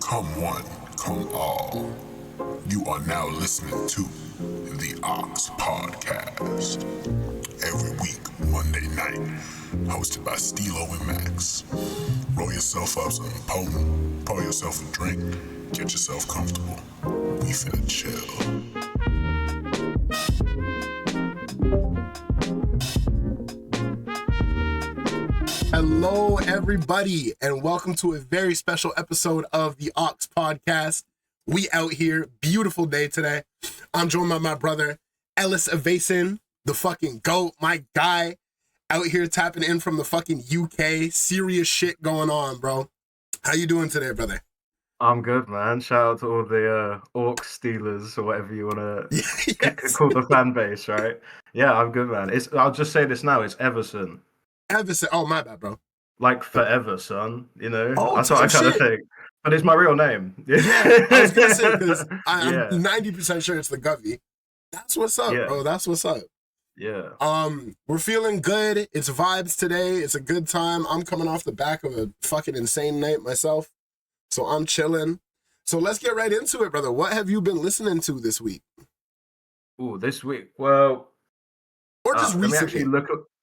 Come one, come all. You are now listening to the Ox Podcast. Every week, Monday night, hosted by Stilo and Max. Roll yourself up something potent, pour yourself a drink, get yourself comfortable. We finna chill. Hello, everybody, and welcome to a very special episode of the Ox Podcast. We out here, beautiful day today. I'm joined by my brother, Ellis Evason, the fucking GOAT, my guy, out here tapping in from the fucking UK. Serious shit going on, bro. How you doing today, brother? I'm good, man. Shout out to all the Orc Steelers or whatever you want to call the fan base, right? Yeah, I'm good, man. I'll just say this now. It's Everson. Everson. Oh, my bad, bro. Like forever, son. You know, Oh, that's what I kind of think. But it's my real name. Yeah, I was gonna say because I'm 90% sure it's the Govey. That's what's up, bro. That's what's up. Yeah. We're feeling good. It's vibes today. It's a good time. I'm coming off the back of a fucking insane night myself, so I'm chilling. So let's get right into it, brother. What have you been listening to this week? Oh, this week. Well, or just recently.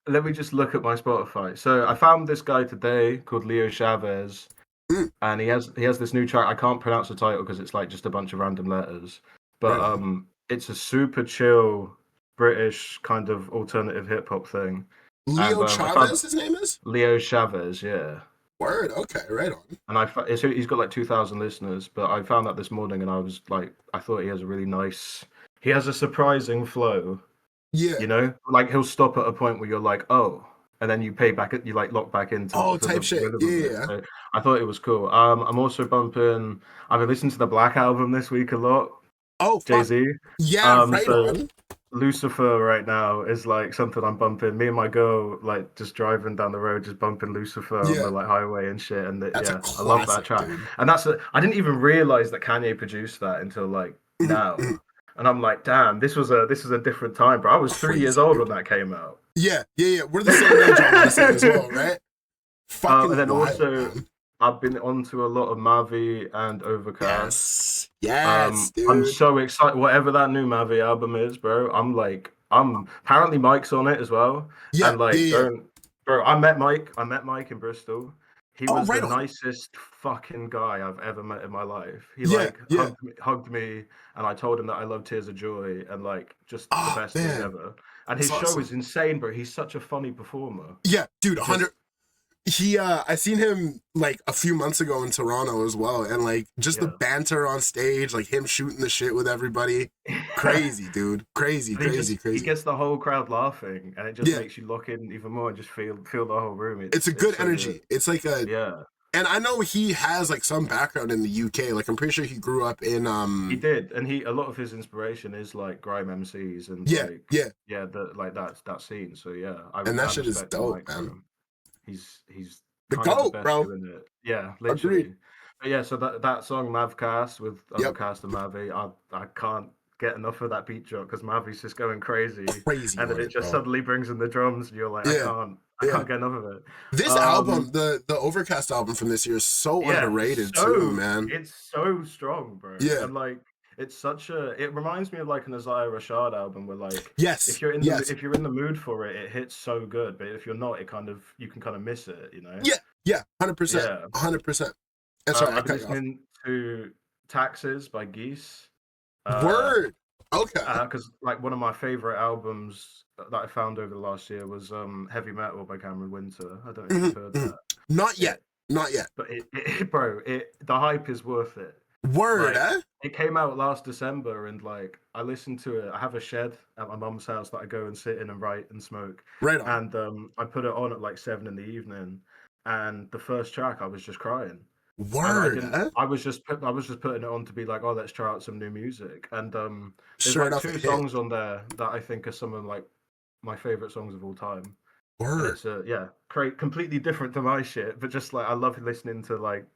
Let me just look at my Spotify. So I found this guy today called Leo Chavez, and he has this new track. I can't pronounce the title because it's like just a bunch of random letters, but it's a super chill British kind of alternative hip hop thing. Leo Chavez, his name is? Leo Chavez, yeah. Word, okay, right on. And he's got like 2,000 listeners, but I found that this morning and I was like, I thought he has a surprising flow. Yeah. You know, like he'll stop at a point where you're like, oh, and then you like lock back into type shit. Yeah. So I thought it was cool. I'm also bumping, I've been listening to the Black album this week a lot. Oh, Jay-Z. Yeah, right on. Lucifer right now is like something I'm bumping. Me and my girl like just driving down the road, just bumping Lucifer on the like highway and shit. And classic, I love that track. Dude. And I didn't even realize that Kanye produced that until like now. And I'm like, damn, this was a different time, bro. I was 3 years old when that came out. Yeah. We're the same age, I want to say as well, right? And then wild, also, man. I've been onto a lot of Mavi and Overcast. Yes, dude. I'm so excited. Whatever that new Mavi album is, bro. I'm apparently Mike's on it as well. Yeah, and bro, I met Mike in Bristol. He was the on. nicest fucking guy I've ever met in my life. He hugged me, and I told him that I love Tears of Joy, and like just the best thing ever. And his show is insane, bro. He's such a funny performer. Yeah, dude, 100. I seen him like a few months ago in Toronto as well, and like just the banter on stage, like him shooting the shit with everybody, crazy, dude, crazy. He gets the whole crowd laughing, and it just makes you lock in even more and just feel the whole room. It's a good energy. Good. It's like and I know he has like some background in the UK. Like I'm pretty sure he grew up in He did, and a lot of his inspiration is like grime MCs and that scene. So that shit is dope, Mike, man. He's the GOAT, bro. It. Yeah, literally. Agreed. But yeah, so that song Mavcast with Overcast and Mavi, I can't get enough of that beat drop because Mavi's just going crazy, and then it just suddenly brings in the drums, and you're like, I can't get enough of it. This album, the Overcast album from this year, is so underrated too, man. It's so strong, bro. Yeah, and like. It's it reminds me of like an Isaiah Rashad album where like if you're in the mood for it, it hits so good, but if you're not, you can kind of miss it, you know? Yeah, 100%, 100%. And sorry, I've been listening to Taxes by Geese. Word, okay. Because like one of my favorite albums that I found over the last year was Heavy Metal by Cameron Winter. I don't know if you've heard that. Not yet. But the hype is worth it. Word, It came out last December, and like I listened to it. I have a shed at my mum's house that I go and sit in and write and smoke. Right on. And I put it on at like 7 p.m, and the first track I was just crying. Word, I was just putting it on to be like, oh, let's try out some new music. And there's like 2 songs on there that I think are some of like my favorite songs of all time. Word. It's completely different to my shit, but just like I love listening to like.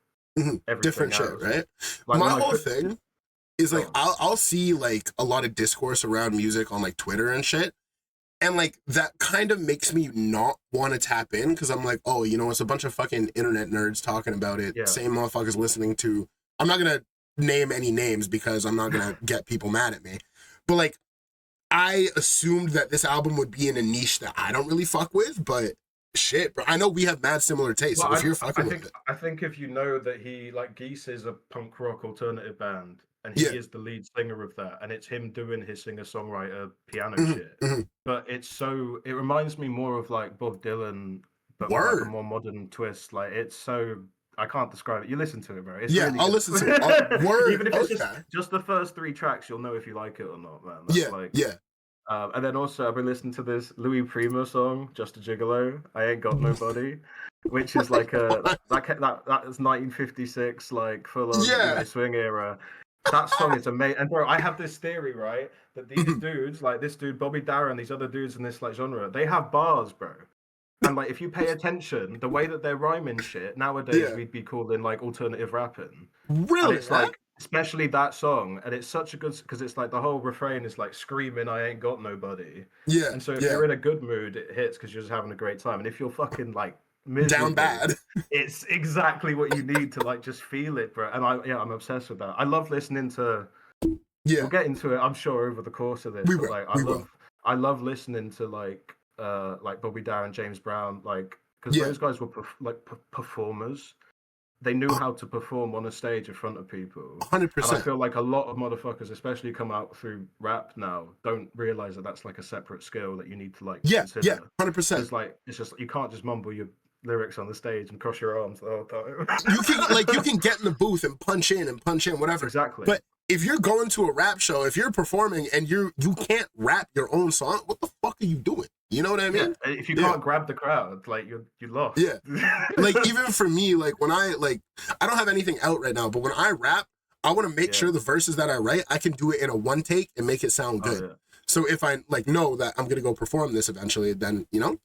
Different shit, right? Like my whole thing is like I'll see like a lot of discourse around music on like Twitter and shit, and like that kind of makes me not want to tap in because I'm like, oh, it's a bunch of fucking internet nerds talking about it. Same motherfuckers listening to I'm not gonna name any names because I'm not gonna get people mad at me. But like, I assumed that this album would be in a niche that I don't really fuck with, but shit, bro. I know we have mad similar tastes. Well, So if you're fucking with it, I think if you know that he like Geese is a punk rock alternative band, and yeah, he is the lead singer of that, and it's him doing his singer-songwriter piano mhm, shit. mhm. But it reminds me more of like Bob Dylan, but with like a Word. more modern twist. Like it's so I can't describe it. You listen to it, bro. It's Yeah, really I'll good. listen to it. Word. Even if it's Okay. just the first 3 tracks, you'll know if you like it or not, man. That's Yeah, like yeah. and then also I've been listening to this Louis Prima song, "Just a Gigolo." I ain't got nobody, which is like that is 1956, like full on Yeah. swing era. That song is amazing. And bro, I have this theory, right, that these Mhm. dudes, like this dude Bobby Darin, these other dudes in this like genre, they have bars, bro. And like if you pay attention, the way that they're rhyming shit nowadays, Yeah. we'd be calling like alternative rapping. And Really? it's Huh? like, especially that song, and it's such a good because it's like the whole refrain is like screaming, "I ain't got nobody." Yeah, And so if yeah. you're in a good mood, it hits because you're just having a great time. And if you're fucking like Down miserable, bad. it's exactly what you need to like just feel it, bro. And I'm obsessed with that. I love listening to. We'll Yeah, get into it, I'm sure, over the course of this, we but will. like We will. I love listening to like Bobby Darin, James Brown, like because Yeah. those guys were performers. They knew how to perform on a stage in front of people. And I 100%. feel like a lot of motherfuckers, especially come out through rap now, don't realize that that's like a separate skill that you need to like Yeah, yeah, consider. 100%. Because like it's just you can't just mumble your lyrics on the stage and cross your arms the whole time. You can get in the booth and punch in, whatever. Exactly. But if you're going to a rap show, if you're performing and you can't rap your own song, what the fuck are you doing? You know what I mean? Yeah, if you Yeah. can't grab the crowd, like you lost. Yeah. Like even for me, like when I don't have anything out right now, but when I rap, I want to make Yeah. sure the verses that I write, I can do it in a one take and make it sound good. Oh, yeah. So if I like know that I'm gonna go perform this eventually, then you know,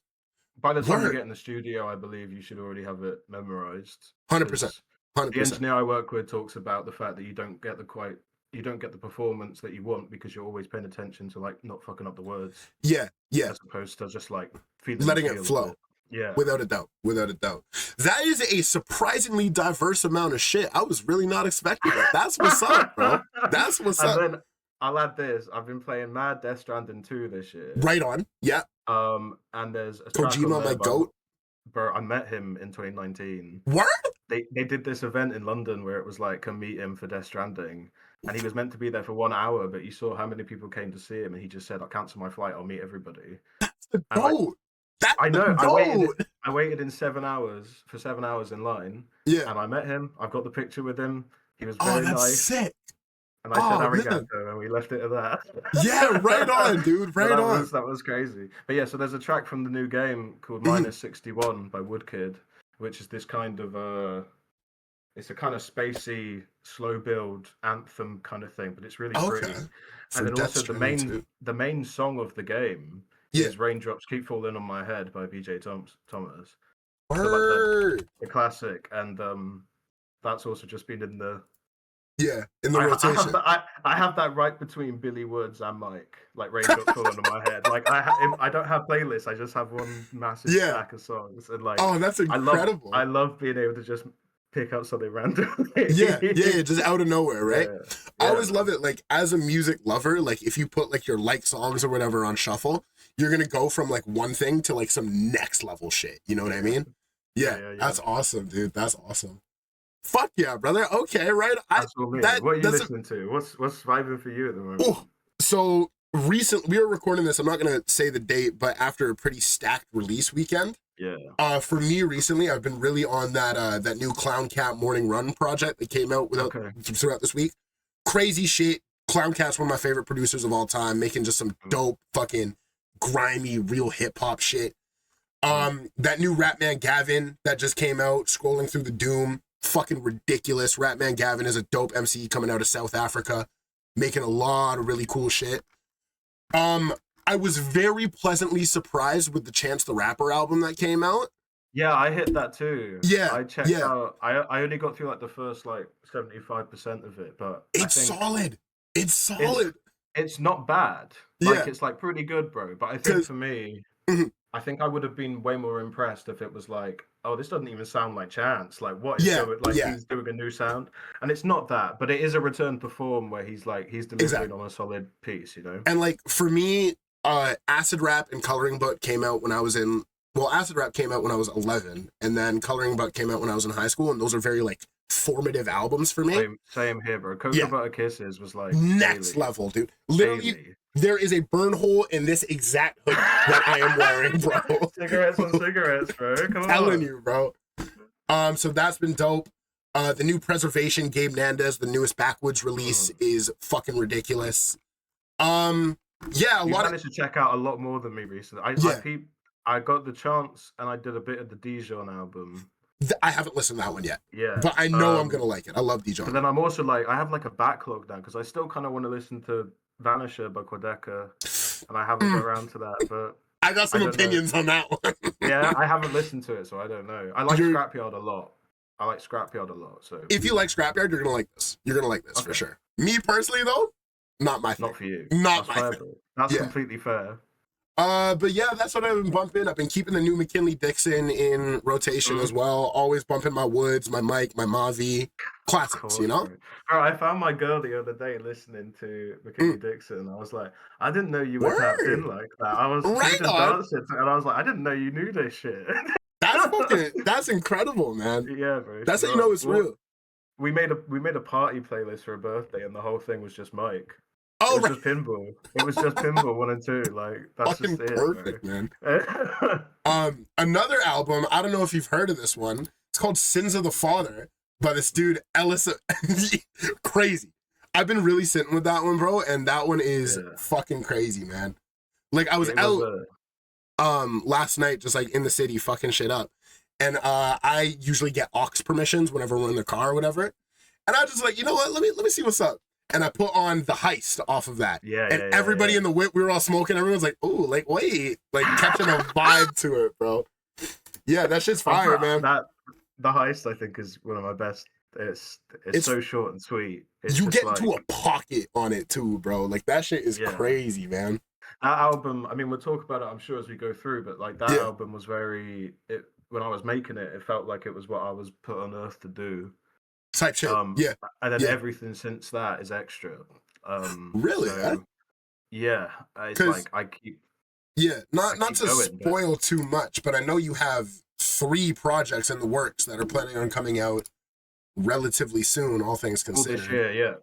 By the time you Word. get in the studio, I believe you should already have it memorized. 100%, 'Cause the 100%. engineer I work with talks about the fact that you don't get the performance that you want because you're always paying attention to like not fucking up the words Yeah, yeah. as opposed to just like feeling Letting the it feel of flow. Yeah. Without a doubt. Without a doubt. That is a surprisingly diverse amount of shit. I was really not expecting that. That's what's up, bro. That's what's up. And then I'll add this. I've been playing Mad Death Stranding 2 this year. Right on. Yeah. And there's a track on Kojima, there my goat. bro, I met him in 2019. Word? They did this event in London where it was like, come meet him for Death Stranding. And he was meant to be there for 1 hour, but you saw how many people came to see him, and he just said, "I'll cancel my flight. I'll meet everybody." That's the And like, goat. That's I know. the goat. I waited in 7 hours for 7 hours in line, Yeah. and I met him. I've got the picture with him. He was Oh, very that's nice, sick. and I said Oh, man. arigato, and we left it at that. Yeah, right on, dude. So Right on. that was crazy. But yeah, so there's a track from the new game called Mhm. Minus 61 by Woodkid, which is this kind of it's a kind of spacey, slow build anthem kind of thing, but it's really pretty. Okay. For And then Death also Stranding too. the main song of the game Yeah. is "Raindrops Keep Falling on My Head" by BJ Thomas. So like Word. the classic, and that's also just been in the Yeah. In the rotation. I have that right between Billy Woods and Mike, like "Raindrops Falling on My Head." Like I don't have playlists. I just have one massive Yeah. stack of songs, and like Oh, that's incredible. I love being able to just pick up something randomly. Yeah, just out of nowhere, right? Yeah. I always love it, like, as a music lover, like, if you put, like, your like songs or whatever on shuffle, you're gonna go from, like, one thing to, like, some next level shit, you know what I mean? Yeah. That's awesome, dude. That's awesome. Fuck yeah, brother. Okay, right? That's what are you listening to? What's vibing for you at the moment? Oh, so, we were recording this, I'm not gonna say the date, but after a pretty stacked release weekend. Yeah. For me recently, I've been really on that new Clown Cat Morning Run project that came out throughout this week. Crazy shit. Clown Cat's one of my favorite producers of all time, making just some dope fucking grimy real hip hop shit. That new Rapman Gavin that just came out, Scrolling Through the Doom, fucking ridiculous. Rapman Gavin is a dope MC coming out of South Africa, making a lot of really cool shit. I was very pleasantly surprised with the Chance the Rapper album that came out. Yeah, I hit that too. Yeah, I checked out. I only got through like the first like 75% of it, but it's solid. It's solid. It's not bad. Like it's like pretty good, bro. But I think for me, I think I would have been way more impressed if it was like, oh, this doesn't even sound like Chance. Like, what is Yeah, going? Like, yeah, he's doing a new sound, and it's not that, but it is a return to form where he's delivering exactly. on a solid piece, you know. And like for me, Acid Rap and Coloring Book came out when I was in. Well, Acid Rap came out when I was 11, and then Coloring Book came out when I was in high school, and those are very like formative albums for me. Same here, bro. Cocoa Yeah, Butter Kisses was like next daily, level, dude. Literally, daily. there is a burn hole in this exact hoodie that I am wearing, bro. Cigarettes on cigarettes, bro. Come Telling on. you, bro. So that's been dope. The new Preservation, Gabe Nandez, the newest Backwoods release is fucking ridiculous. Yeah, You managed to check out a lot more than me recently. I got the chance and I did a bit of the Dijon album. I haven't listened to that one yet. Yeah. But I know I'm gonna like it. I love Dijon. But then I'm also like, I have like a backlog now because I still kind of want to listen to Vanisher by Quadeca, and I haven't got around to that. But I got some opinions on that one. Yeah, I haven't listened to it, so I don't know. I like Scrapyard a lot. So if you like Scrapyard, you're gonna like this. You're gonna like this for sure. Me personally, though, not my thing. Not for you. Not my thing. Bro. That's completely fair. But yeah, that's what I've been bumping. I've been keeping the new McKinley Dixon in rotation as well. Always bumping my Woods, my Mike, my Mavi. Classics, you know? Bro, I found my girl the other day listening to McKinley Dixon. I was like, I didn't know you were tapped in like that. I was dancing, and I was like, I didn't know you knew this shit. That's incredible, man. Yeah, bro. That's how you know it's real. We made a party playlist for her birthday, and the whole thing was just Mike. Oh, it was just pinball. It was just pinball 1 and 2. Like that's fucking just perfect, man. Another album. I don't know if you've heard of this one. It's called "Sins of the Father" by this dude Ellis. Crazy. I've been really sitting with that one, bro, and that one is fucking crazy, man. Like I was out last night, just like in the city, fucking shit up, and I usually get aux permissions whenever we're in the car or whatever, and I was just like, you know what? Let me see what's up. And I put on The Heist off of that. Everybody in the whip, we were all smoking. Everyone's like, ooh, like, wait. Like, catching a vibe to it, bro. Yeah, that shit's fire, man. The Heist, I think, is one of my best. It's so short and sweet. You get into a pocket on it, too, bro. Like, that shit is crazy, man. That album, I mean, we'll talk about it, I'm sure, as we go through. But, like, that album was very... when I was making it, it felt like it was what I was put on earth to do. Type shit. And then everything since that is extra. Really? So, yeah. It's like I keep. Yeah, not to spoil too much, but I know you have 3 projects in the works that are planning on coming out relatively soon, all things considered. This year,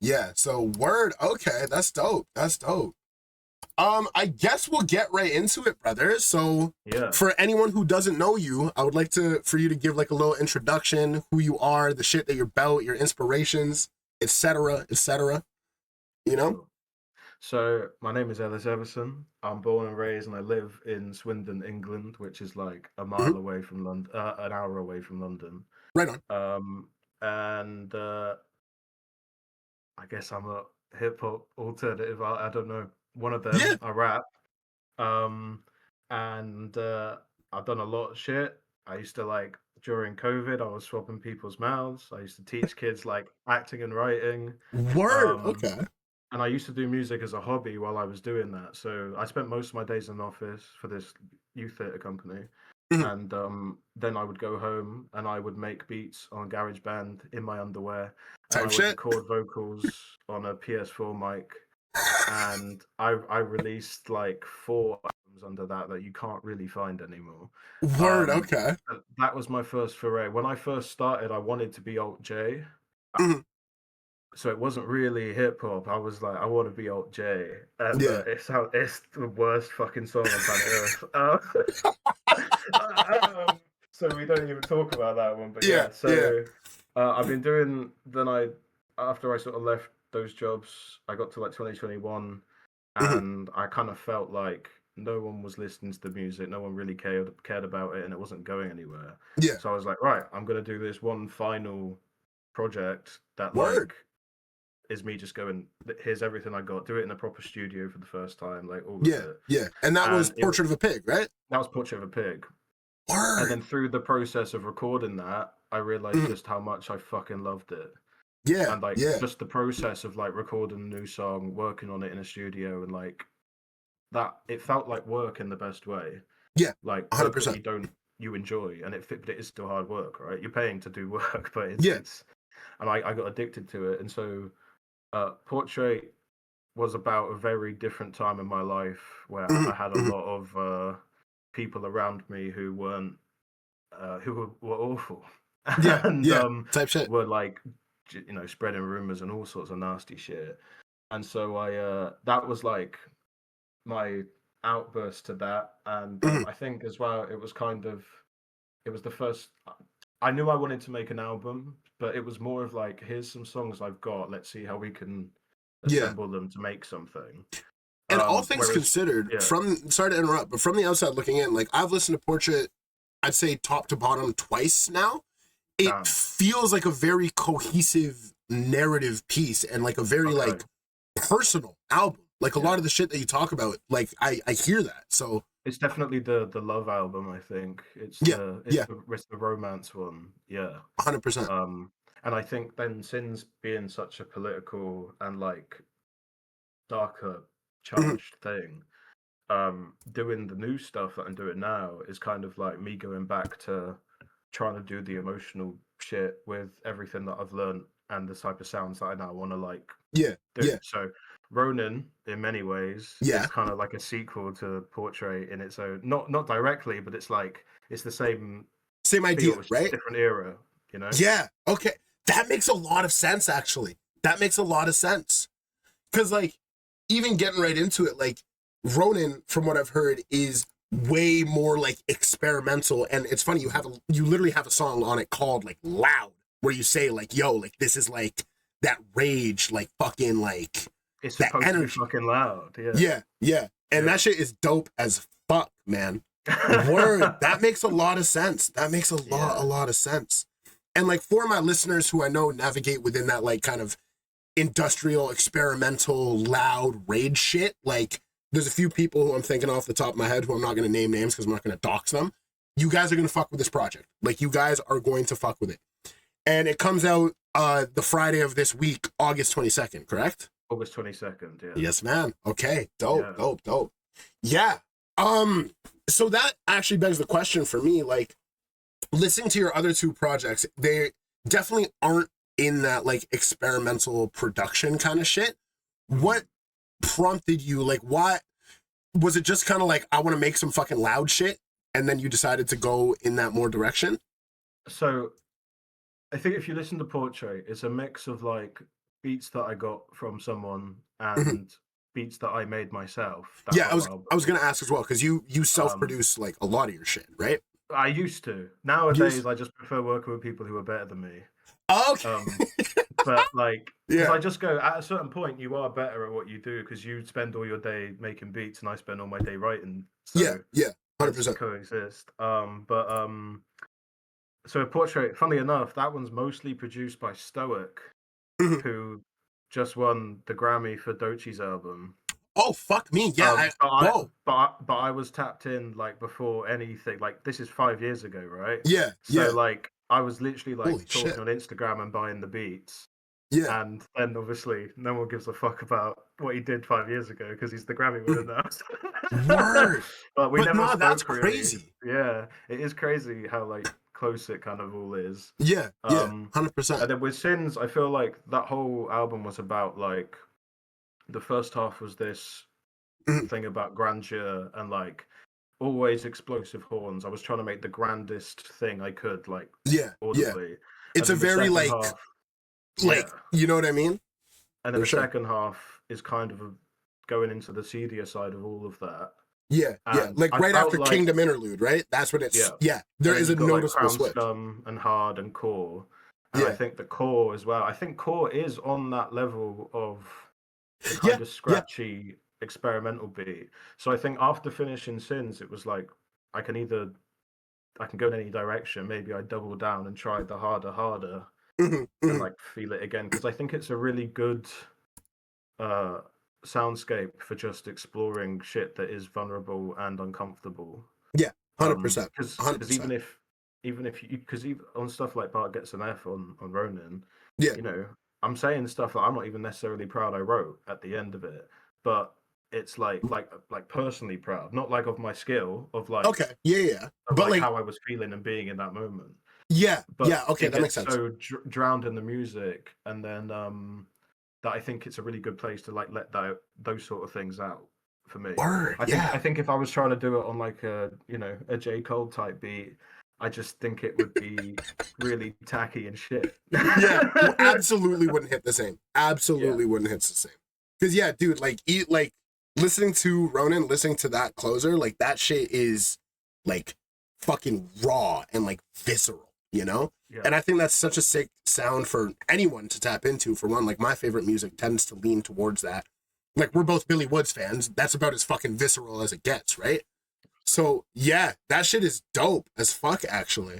yeah. So word, okay, that's dope. I guess we'll get right into it, brother. So for anyone who doesn't know you, I would like for you to give like a little introduction, who you are, the shit that you're about, your inspirations, etc., etc. You know? So my name is Ellis Evason. I'm born and raised, and I live in Swindon, England, which is like a mile away from London, an hour away from London. Right on. And I guess I'm a hip hop alternative. I don't know. One of them. I rap. And I've done a lot of shit. I used to like during COVID, I was swapping people's mouths. I used to teach kids like acting and writing. Word. Okay. And I used to do music as a hobby while I was doing that. So I spent most of my days in the office for this youth theatre company. And then I would go home and I would make beats on GarageBand in my underwear. And I would record vocals on a PS4 mic. And I released like 4 albums under that you can't really find anymore. Word, okay. That was my first foray. When I first started, I wanted to be Alt J. So it wasn't really hip hop. I was like, I want to be Alt J. And it's the worst fucking song on planet Earth. So we don't even talk about that one. But I've been doing. After I sort of left those jobs, I got to like 2021, and I kind of felt like no one was listening to the music. No one really cared about it, and it wasn't going anywhere. Yeah. So I was like, right, I'm gonna do this one final project that is me just going, here's everything I got, do it in a proper studio for the first time, like all of it. Yeah. And that was Portrait of a Pig, right? That was Portrait of a Pig. Word. And then through the process of recording that, I realized just how much I fucking loved it. Yeah. And like just the process of like recording a new song, working on it in a studio, and like that it felt like work in the best way, Yeah, like work that 100%. you enjoy, and but it is still hard work, right? You're paying to do work, but Yeah. and I got addicted to it, and so Portrait was about a very different time in my life where Mhm, I had a mhm. lot of people around me who weren't were awful, Yeah, and yeah, type shit. were like spreading rumors and all sorts of nasty shit. And so that was like my outburst to that, and Mhm. I think as well it was the first. I knew I wanted to make an album, but it was more of like, here's some songs I've got. Let's see how we can Yeah. assemble them to make something. And all things Whereas, considered, yeah, from sorry to interrupt, but from the outside looking in, like I've listened to Portrait, I'd say top to bottom twice now. It damn, feels like a very cohesive narrative piece and like a very okay, like personal album. Like a yeah. lot of the shit that you talk about, like I hear that. So It's definitely the love album. I think yeah, yeah, it's the romance one. Yeah. 100%. Um, and I think then Sins being such a political and like darker Mhm. charged thing, doing the new stuff that I'm doing now is kind of like me going back to trying to do the emotional shit with everything that I've learned and the type of sounds that I now want to like Yeah, do. yeah, So Ronin, in many ways, yeah. is kind of like a sequel to Portrait in its own, not directly, but it's like it's the same Same idea, feel, it's just right? different era, you know? Yeah. Okay. That makes a lot of sense, actually. That makes a lot of sense. Because, like, even getting right into it, like, Ronin, from what I've heard, is way more like experimental. And it's funny, you literally have a song on it called like Loud, where you say, like, yo, like, this is like that rage, like, fucking, like, It's that supposed to be energy. fucking loud, yeah, Yeah. Yeah. And yeah. that shit is dope as fuck, man. Word. That makes a lot of sense. That makes a Yeah. lot of sense. And like for my listeners who I know navigate within that like kind of industrial, experimental, loud rage shit, like there's a few people who I'm thinking off the top of my head who I'm not going to name names because I'm not going to dox them. You guys are going to fuck with this project. Like you guys are going to fuck with it. And it comes out the Friday of this week, August 22nd, correct? August 22nd, yeah. Yes, man. Okay. Dope, Yeah. dope, dope. Yeah. So that actually begs the question for me, like listening to your other two projects, they definitely aren't in that like experimental production kind of shit. What prompted you? Like, what was it? Just kind of like, I want to make some fucking loud shit, and then you decided to go in that more direction? So I think if you listen to Portrait, it's a mix of like beats that I got from someone Mhm. and beats that I made myself. That Yeah, whole I was album. gonna ask as well because you self Um, produce like a lot of your shit, right? I used to. You Nowadays, I just prefer working with people who are better than me. okay? Um, but like, because Yeah, I just go at a certain point, you are better at what you do because you spend all your day making beats and I spend all my day writing. yeah, So yeah, hundred hence the percent. coexist. So a Portrait, funnily enough, that one's mostly produced by Stoic, who just won the Grammy for Doechie's album. Oh fuck me, yeah. Whoa, But I was tapped in like before anything. Like this is 5 years ago, right? yeah, So yeah. like I was literally Holy like shit, talking on Instagram and buying the beats, yeah. and then obviously no one gives a fuck about what he did 5 years ago because he's the Grammy winner now. Word, But we but never no, that's spoke really. crazy. Yeah, it is crazy how like close it kind of all is. Yeah, yeah, Um, 100%. and then with Sins, I feel like that whole album was about like the first half was this Mhm. thing about grandeur and like always explosive horns. I was trying to make the grandest thing I could, like Yeah, yeah. audibly. And It's a then the very second half, yeah. you know what I mean? And then For the sure. second half is kind of going into the seedier side of all of that. Yeah, yeah. And Like I right felt after like, Kingdom Interlude, right? That's when it's yeah. yeah. There And then is a you've got like noticeable Crown switch. Scum and Hard and Core. And I Yeah, think the Core as well. I think Core is on that level of the yeah, kind of yeah. scratchy experimental beat. So I think after finishing Sins, it was like I can either I can go in any direction. Maybe I double down and try the harder, Hmm, and hmm. like feel it again because I think it's a really good uh soundscape for just exploring shit that is vulnerable and uncomfortable. Yeah, 100%, Because 100%. even if you because even on stuff like Bart Gets an F on Ronin, Yeah, you know, I'm saying stuff that I'm not even necessarily proud I wrote at the end of it, but it's like personally proud, not like of my skill, of like Okay, yeah. of But like like, how I was feeling and being in that moment. yeah, But yeah. Okay, it that makes gets sense. so drowned in the music, and then that I think it's a really good place to like let those sort of things out for me. Word, I think yeah. I think if I was trying to do it on like a J. Cole type beat, I just think it would be really tacky and shit. Yeah, absolutely wouldn't hit the same. Yeah, Absolutely wouldn't hit the same. Because yeah, dude, like listening to Ronin, listening to that closer, like that shit is like fucking raw and like visceral, you know? yeah, And I think that's such a sick sound for anyone to tap into. For one, like my favorite music tends to lean towards that. Like we're both Billy Woods fans. That's about as fucking visceral as it gets, right? So yeah, that shit is dope as fuck, actually.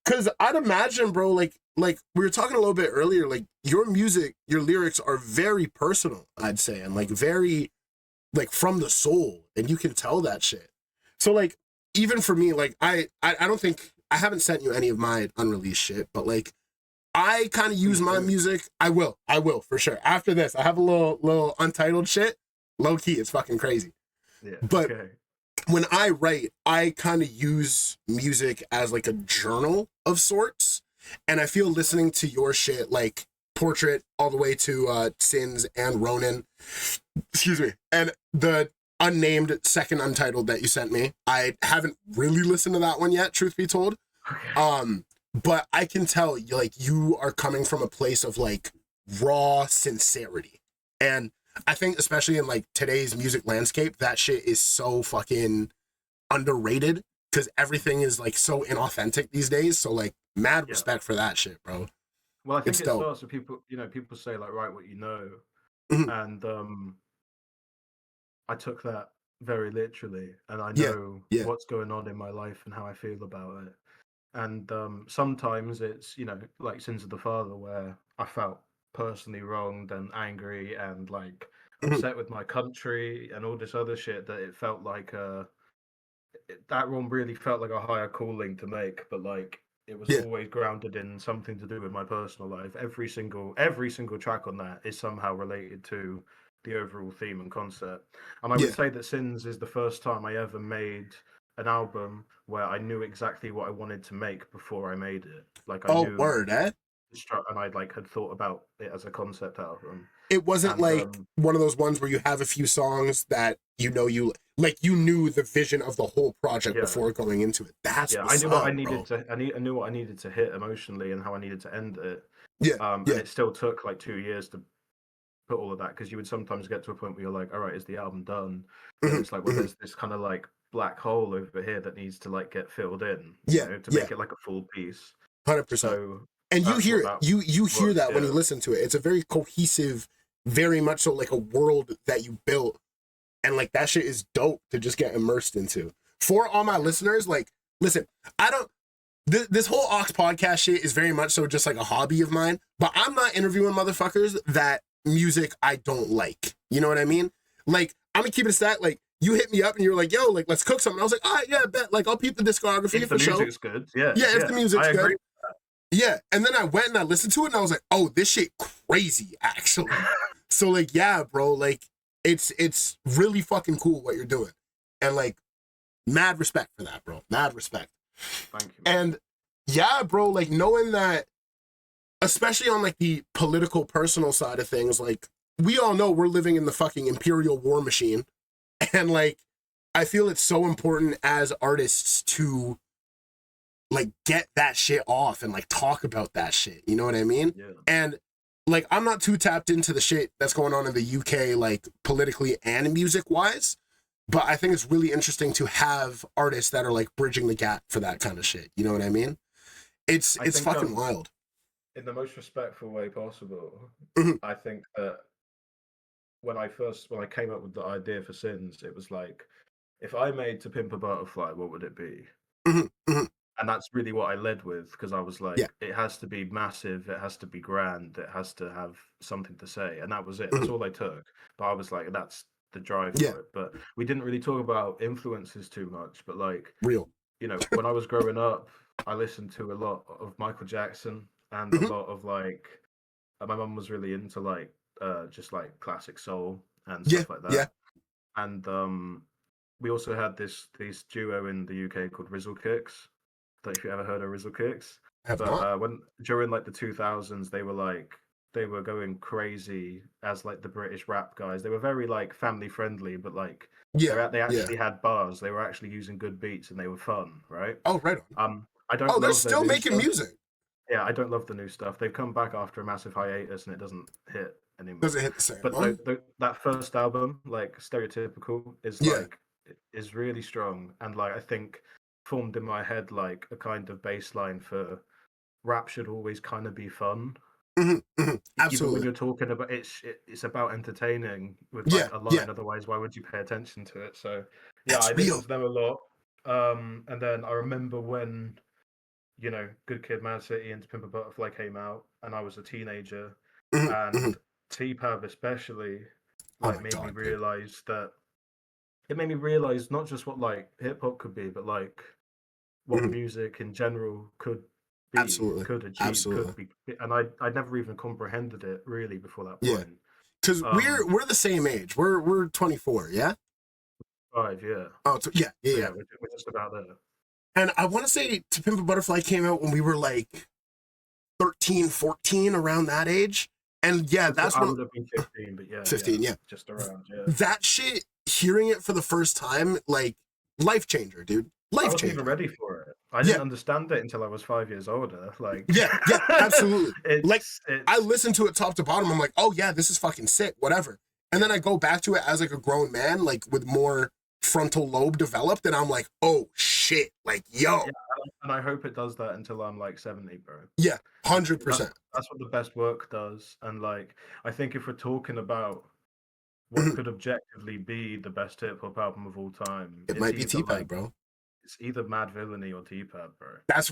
Cause I'd imagine, bro, like we were talking a little bit earlier, like your music, your lyrics are very personal, I'd say, and like very like from the soul, and you can tell that shit. So like even for me, like I don't think I haven't sent you any of my unreleased shit, but like I kind of use please my do. music. I will for sure. After this, I have a little untitled shit. Low key, it's fucking crazy. Yeah, But okay. when I write, I kind of use music as like a journal of sorts. And I feel listening to your shit, like Portrait all the way to Sins and Ronin, excuse me, and the unnamed second untitled that you sent me. I haven't really listened to that one yet, truth be told. Okay. But I can tell like you are coming from a place of like raw sincerity. And I think especially in like today's music landscape, that shit is so fucking underrated because everything is like so inauthentic these days. So like mad Yeah. respect for that shit, bro. Well, I It's think it dope. starts with people, people say like write what you know, Mhm. and I took that very literally, and I Yeah, know yeah. what's going on in my life and how I feel about it. And sometimes it's like Sins of the Father, where I felt personally wronged and angry and like Mhm. upset with my country and all this other shit, that it felt like that one really felt like a higher calling to make, but like it was Yeah, always grounded in something to do with my personal life. Every single track on that is somehow related to the overall theme and concept. And I would yeah. say that Sins is the first time I ever made an album where I knew exactly what I wanted to make before I made it. Like I Oh, knew word, eh? and I like had thought about it as a concept album. It wasn't And like one of those ones where you have a few songs that you like you knew the vision of the whole project yeah, before going into it. That's yeah, I what's knew what I up, needed bro. to. I knew what I needed to hit emotionally and how I needed to end it. Yeah, And yeah. it still took like 2 years to put all of that, because you would sometimes get to a point where you're like, all right, is the album done? And then Mhm, it's like, well, mhm. there's this kind of like black hole over here that needs to like get filled in, Yeah, to yeah. make it like a full piece. 100%. So And you that's hear what it. that You hear was. that when you Yeah, listen to it. It's a very cohesive, very much so like a world that you built, and like that shit is dope to just get immersed into. For all my listeners, like listen, I don't this whole Ox podcast shit is very much so just like a hobby of mine, but I'm not interviewing motherfuckers that music I don't like. You know what I mean? Like I'm gonna keep it a stat. Like you hit me up and you're like, yo, like let's cook something. I was like, all right, yeah, bet. Like I'll peep the discography if the for sure. music's good, yeah, Yeah, if the yeah, music's I agree. good. Yeah. And then I went and I listened to it and I was like, oh, this shit crazy, actually. So like, yeah, bro, like it's really fucking cool what you're doing. And like mad respect for that, bro. Mad respect. Thank you, man. And yeah, bro, like knowing that, especially on like the political personal side of things, like we all know we're living in the fucking imperial war machine. And like I feel it's so important as artists to like get that shit off and like talk about that shit. You know what I mean? Yeah, And like I'm not too tapped into the shit that's going on in the UK, like politically and music wise. But I think it's really interesting to have artists that are like bridging the gap for that kind of shit. You know what I mean? I It's think fucking wild. in the most respectful way possible. Mhm, I think that when I came up with the idea for Sins, it was like, if I made To Pimp a Butterfly, what would it be? mhm, mhm. And that's really what I led with, because I was Yeah. like, it has to be massive, it has to be grand, it has to have something to say, and that was it. That's Mhm. all I took. But I was like, that's the drive Yeah. for it. But we didn't really talk about influences too much. But like, Real. when I was growing up, I listened to a lot of Michael Jackson and a Mhm. lot of like, my mum was really into like just like classic soul and Yeah. stuff like Yeah. that. and we also had this duo in the UK called Rizzle Kicks. Don't know if you ever heard of Rizzle Kicks. I have But not. when during like the 2000s, they were going crazy as like the British rap guys. They were very like family friendly, but like Yeah, they yeah. actually had bars. They were actually using good beats and they were fun, right? Oh, right on. I don't Oh, they're love their still new making stuff. music. Yeah, I don't love the new stuff. They've come back after a massive hiatus and it doesn't hit Does anymore. it hit the same? But Huh? that first album, like Stereotypical, is Yeah. like is really strong and like I think formed in my head like a kind of baseline for rap should always kind of be fun. Even when Absolutely. you're talking about it's about entertaining with Yeah, like a yeah. line, otherwise why would you pay attention to it? So yeah, That's I real. listened to them a lot. And then I remember when, you know, Good Kid, Mad City and To Pimp a Butterfly came out, and I was a teenager, Mhm, mhm. and T-Pav especially, Oh like, my God, dude. made me realize not just what like hip hop could be, but like what Mhm. music in general could be, Absolutely. could achieve, Absolutely. could be, and I never even comprehended it really before that Yeah. point. Because Um, we're the same age. We're 24, yeah? 5, yeah. Oh, yeah, yeah, So yeah. yeah, we're just about there. And I want to say To Pimp a Butterfly came out when we were like 13, 14, around that age. And yeah, that's I when would have been 15, but yeah, 15, yeah. just around, yeah. That shit, hearing it for the first time, like life changer, dude. I Life wasn't even changer. ready for it. I Yeah, didn't understand it until I was 5 years older. Like, yeah, yeah, absolutely. Like I it's listened to it top to bottom. I'm like, oh yeah, this is fucking sick, whatever. And then I go back to it as like a grown man, like with more frontal lobe developed, and I'm like, oh shit, like yo, yeah, and I hope it does that until I'm like 70, bro. yeah, Because 100%. that's what the best work does. And like, I think if we're talking about what could objectively be the best hip hop album of all time, It might be T-Pad, bro. it's either Mad Villainy or T-Pad, bro. That's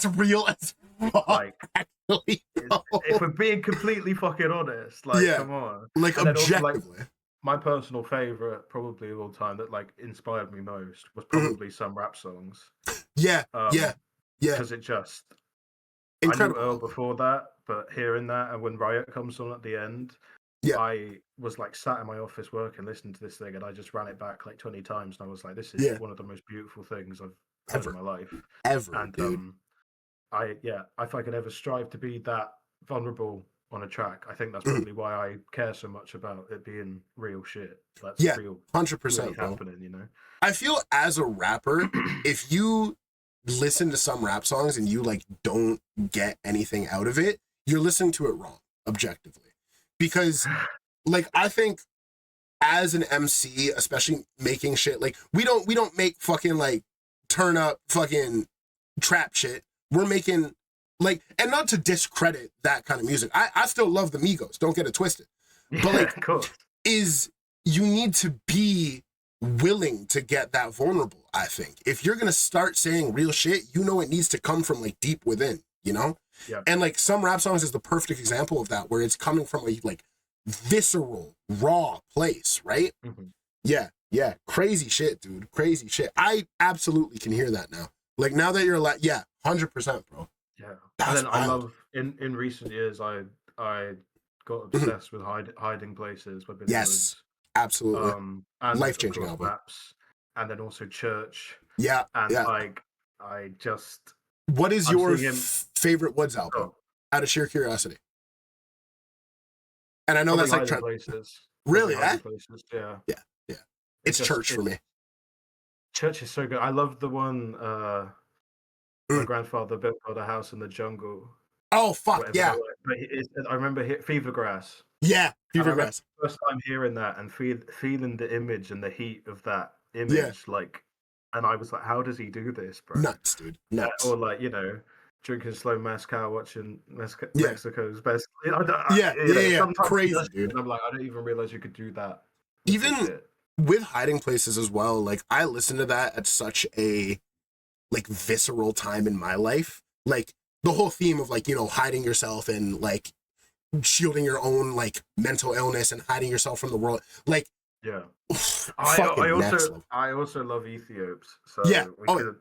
real as fuck, Like, actually. if we're being completely fucking honest, like, Yeah, come on. like And then also, like, objectively. my personal favorite, probably of all time, that like inspired me most was Mhm. probably some rap songs. Yeah, yeah, yeah. Because it just, I knew Incredible Earl album. before that, but hearing that and when Riot comes on at the end, Yeah. I was like sat in my office working, listening to this thing, and I just ran it back like 20 times, and I was like, "This is Yeah. one of the most beautiful things I've heard in Ever. my life." Ever, And dude. if I could ever strive to be that vulnerable on a track, I think that's Mhm. probably why I care so much about it being real shit. That's Yeah, real, really 100%, bro. happening, you know? I feel as a rapper, if you listen to some rap songs and you like don't get anything out of it, you're listening to it wrong, objectively. Because like I think as an MC, especially making shit like we don't make fucking like turn up fucking trap shit. We're making like, and not to discredit that kind of music. I still love the Migos, don't get it twisted. But Yeah, like of course. is you need to be willing to get that vulnerable, I think. If you're gonna start saying real shit, you know it needs to come from like deep within, you know? Yeah. And like some rap songs is the perfect example of that, where it's coming from a like visceral, raw place, right? Mhm. Yeah, yeah. Crazy shit, dude. Crazy shit. I absolutely can hear that now. Like now that you're like, yeah, 100%, bro. Yeah. That's And then I wild. love in recent years I got Mhm. obsessed with hiding places by Billy Yes, Woods. absolutely. And of Life-changing course album. Maps, and then also Church. Yeah, And yeah. like I just What is I'm your seeing him favorite Woods album? oh, Out of sheer curiosity. And I know probably that's like hiding places. Probably really, eh? hiding places, yeah. Yeah, yeah. It It's just Church for it's me. Church is so good. I love the one my Mm. grandfather built a house in the jungle, Oh fuck whatever that yeah, was. But I remember Fever Grass. yeah. And I remember Fevergrass. the first time hearing that and feeling the image and the heat of that Yeah, image, like, and I was like, how does he do this, bro? nuts, dude, nuts. Or like, you know, drinking slow mezcal, watching Yeah, Mexico's best. You know, yeah, you yeah, know, yeah. sometimes he does Crazy, shit, dude. and I'm like, I don't even realize you could do that with this Even shit. with hiding places as well. Like I listened to that at such a like visceral time in my life. Like the whole theme of like, you know, hiding yourself and like shielding your own like mental illness and hiding yourself from the world. Like Yeah. fucking next level. I also love Ethiops, Yeah. so Oh,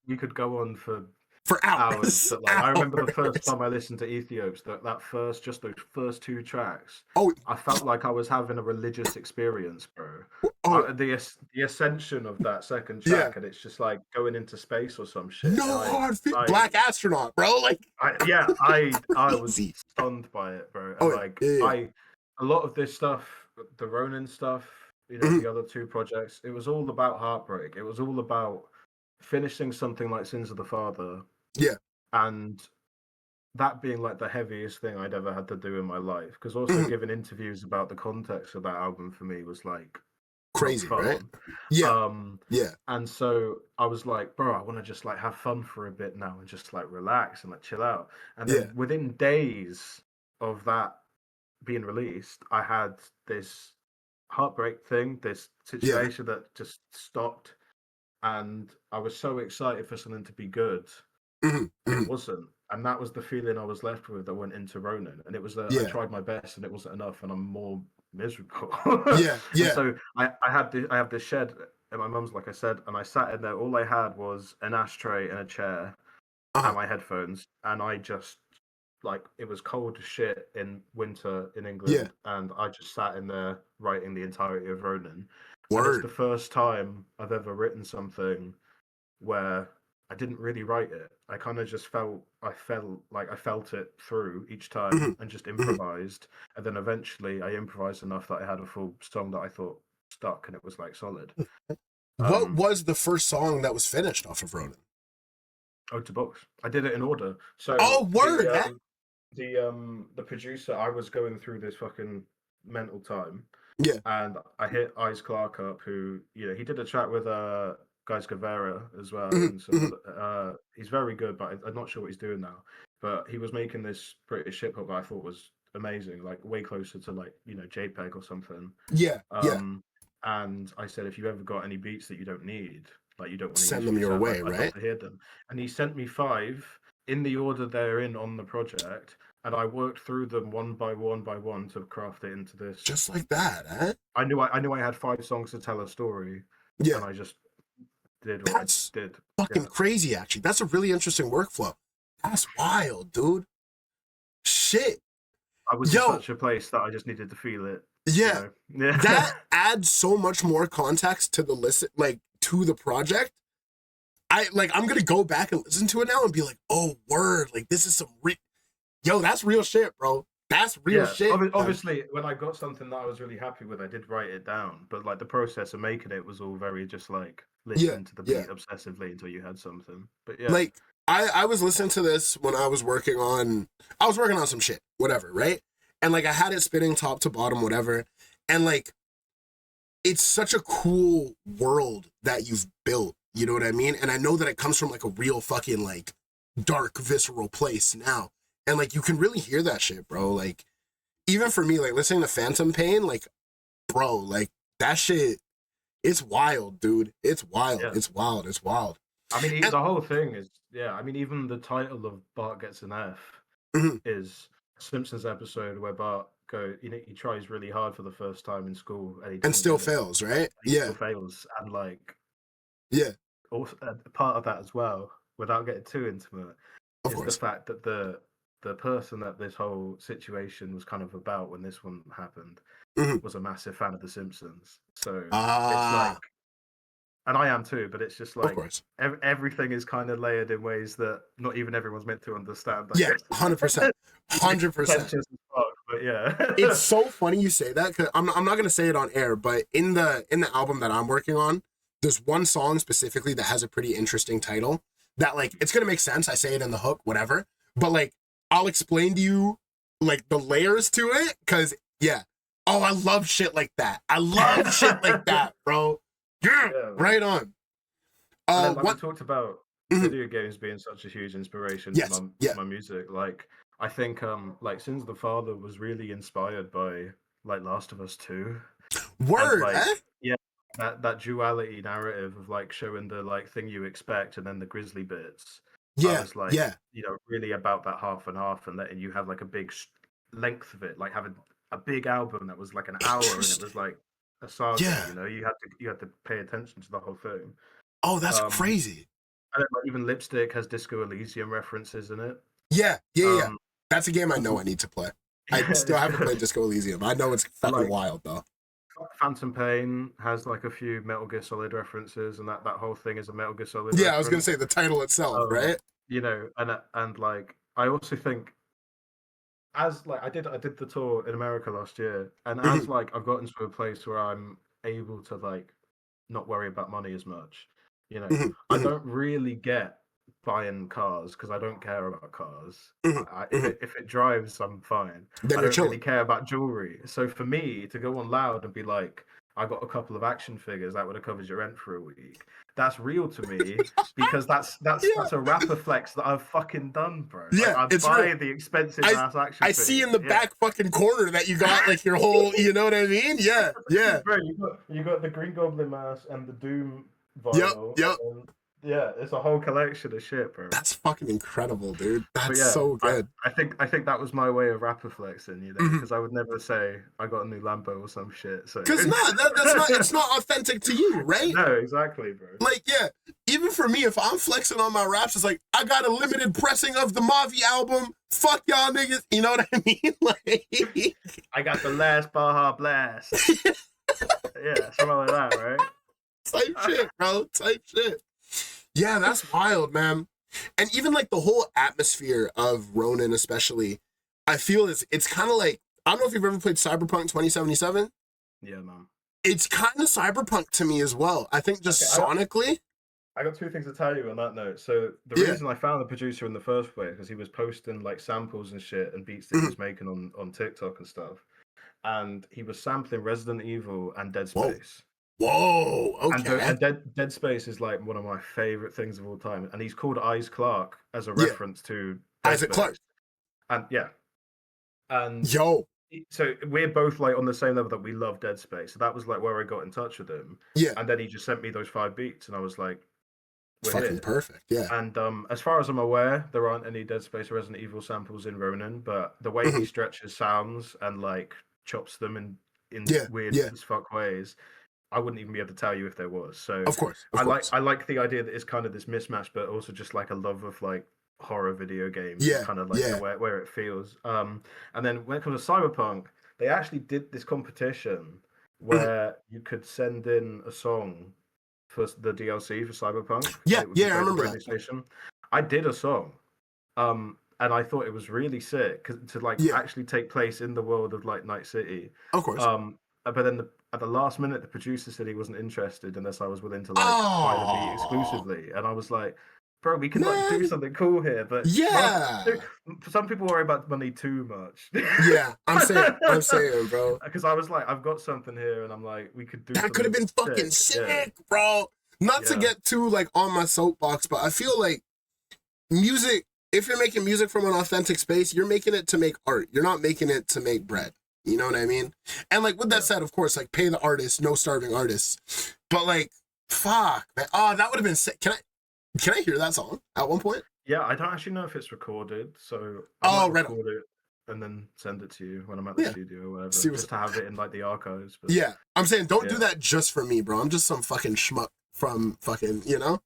we could go on for for hours. hours. But like I remember the first Hours. time I listened to Ethiops, that those first two tracks, Oh, I felt like I was having a religious experience, bro. the ascension of that second Yeah. track, and it's just like going into space or some shit. Black astronaut, bro. Like, I was crazy. stunned by it, bro. And Oh, like yeah. a lot of this stuff, the Ronin stuff, you know, the other two projects, it was all about heartbreak. It was all about finishing something like Sins of the Father. Yeah. And that being like the heaviest thing I'd ever had to do in my life. Because also giving interviews about the context of that album for me was like Crazy, fun. right? Yeah. Yeah. And so I was like, bro, I want to just like have fun for a bit now and just like relax and like chill out. And then within days of that being released, I had this heartbreak thing, this situation that just stopped. And I was so excited for something to be good. It wasn't. And that was the feeling I was left with that went into Ronin. And it was that I tried my best and it wasn't enough and I'm more miserable. And so I have this shed at my mum's, like I said, and I sat in there. All I had was an ashtray and a chair and my headphones. And I just, like, it was cold as shit in winter in England. And I just sat in there writing the entirety of Ronin. And it's the first time I've ever written something where I didn't really write it. I kind of just felt it through each time and just improvised. And then eventually I improvised enough that I had a full song that I thought stuck and it was like solid. What was the first song that was finished off of Ronin? Ode to Books. I did it in order. So the producer, I was going through this fucking mental time. Yeah. And I hit Ice Clark up, who, you know, he did a track with Guys Guevara as well. And so he's very good, but I'm not sure what he's doing now. But he was making this British hip hop I thought was amazing, like way closer to like, you know, JPEG or something. And I said, if you ever got any beats that you don't need, like you don't want to send them your way, right? I'd love to hear them. And he sent me 5 in the order they're in on the project. And I worked through them one by one to craft it into this. Just like that, huh? I knew I had 5 songs to tell a story. Yeah. And I just did what I did. Fucking crazy, actually. That's a really interesting workflow. That's wild, dude. Shit. I was in such a place that I just needed to feel it. Yeah. You know? That adds so much more context to the listen, like to the project. I'm gonna go back and listen to it now and be like, oh, word, like this is some yo, that's real shit, bro. That's real shit. Obviously, when I got something that I was really happy with, I did write it down. But like the process of making it was all very just like listen to the beat obsessively until you had something. But yeah, like I was listening to this when I was working on some shit, whatever, right? And like I had it spinning top to bottom, whatever. And like it's such a cool world that you've built. You know what I mean? And I know that it comes from like a real fucking like dark, visceral place now. And like you can really hear that shit, bro. Like even for me, like listening to Phantom Pain, like, bro, like that shit, it's wild, dude. It's wild. Yeah. It's wild. It's wild. I mean, the whole thing is, I mean, even the title of Bart Gets an F is a Simpsons episode where Bart he tries really hard for the first time in school and still fails, right? Still fails, and like, also part of that as well, without getting too intimate, is the fact that the person that this whole situation was kind of about when this one happened was a massive fan of The Simpsons. So it's like, and I am too, but it's just like everything is kind of layered in ways that not even everyone's meant to understand. 100%. 100%. But yeah. It's so funny you say that, because I'm not going to say it on air, but in the album that I'm working on, there's one song specifically that has a pretty interesting title that like, it's going to make sense. I say it in the hook, whatever. But like, I'll explain to you like the layers to it, because I love shit like that. I love shit like that, bro. Yeah, right on. Like we talked about video games being such a huge inspiration to my music. Like I think like Sins of the Father was really inspired by like Last of Us 2. Word, like, that duality narrative of like showing the like thing you expect and then the grisly bits. I was like, you know, really about that half and half, and letting you have like a big length of it, like having a big album that was like an hour and it was like a saga. You know, you had to pay attention to the whole thing. Oh, that's crazy. And then, like, even Lipstick has Disco Elysium references in it. Yeah. That's a game I know I need to play. I still haven't played Disco Elysium. I know it's fucking wild though. Phantom Pain has like a few Metal Gear Solid references, and that whole thing is a Metal Gear Solid Yeah, I was gonna reference. say the title itself, right? You know, and like I also think as like I did the tour in America last year, and as Mhm, like I've gotten to a place where I'm able to like not worry about money as much. You know, mhm, I mhm, don't really get buying cars because I don't care about cars. mhm, mhm. If it drives, I'm fine. Then I you're don't really chilling. care about jewelry. So for me to go on Loud and be like, I got a couple of action figures that would have covered your rent for a week. That's real to me because Yeah, that's a rapper flex that I've fucking done, bro. Like yeah, I it's real. buy the expensive I ass action I see in figures. the Yeah. back fucking corner that you got like your whole, you know what I mean? Yeah, yeah. Bro, you got the Green Goblin mask and the Doom Yep, vinyl, yep. and then, yeah, it's a whole collection of shit, bro. That's fucking incredible, dude. But That's yeah, so good. I think that was my way of rapper flexing, you know, Mhm. because I would never say I got a new Lambo or some shit. So Cause not that's not it's not authentic to you, right? no, exactly, bro. Like, yeah, even for me, if I'm flexing on my raps, it's like I got a limited pressing of the Mavi album. Fuck y'all niggas, you know what I mean? Like, I got the last Baja Blast. Yeah, something like that, right? type shit, bro. Type shit. Yeah, that's wild, man. And even like the whole atmosphere of Ronin, especially, I feel it's kind of like I don't know if you've ever played Cyberpunk 2077. Yeah, man. It's kind of cyberpunk to me as well. I think Okay, just sonically. I got two things to tell you on that note. So the Yeah. reason I found the producer in the first place because he was posting like samples and shit and beats that he Mhm. was making on TikTok and stuff, and he was sampling Resident Evil and Dead Whoa. Space. Whoa. And Okay. Dead Space is like one of my favorite things of all time, and he's called Eyes Clark as a Yeah. reference to Dead Isaac Clarke. Space. And yeah, and Yo. so we're both like on the same level that we love Dead Space. So that was like where I got in touch with him, Yeah. and then he just sent me those 5 beats, and I was like, It's we're fucking here. perfect. Yeah. And as far as I'm aware, there aren't any Dead Space or Resident Evil samples in Ronin, but the way he Mhm. stretches sounds and like chops them in Yeah. weird Yeah. as fuck ways, I wouldn't even be able to tell you if there was. So Of course. Of course. I like the idea that it's kind of this mismatch, but also just like a love of like horror video games and Yeah. kind of like the Yeah. where it feels. And then when it comes to Cyberpunk, they actually did this competition Mhm. where you could send in a song for the DLC for Cyberpunk, and Yeah. it would be Yeah. I played at the remember radio that. station. I did a song, and I thought it was really sick 'cause to like Yeah. actually take place in the world of like Night City. Of course. But then at the last minute, the producer said he wasn't interested unless I was willing to like buy the beat Oh exclusively, and I was like, "Bro, we can like do man. something cool here." But Yeah. some people worry about money too much. Yeah. I'm saying. I'm saying, bro. Because I was like, I've got something here, and I'm like, we could do That could have something been fucking sick. Yeah, sick, bro. Not to yeah, get too like on my soapbox, but I feel like music, if you're making music from an authentic space, you're making it to make art. You're not making it to make bread. You know what I mean? And like with that yeah. said, of course, like pay the artist, no starving artists. But like, fuck, man. Oh, that would have been sick. Can I hear that song at one point? Yeah, I don't actually know if it's recorded, so I Oh, might right on. record it and then send it to you when I'm at the Yeah. studio or whatever, See what's just to have it in like the archives. But yeah. I'm saying don't do yeah, that just for me, bro. I'm just some fucking schmuck from fucking, you know?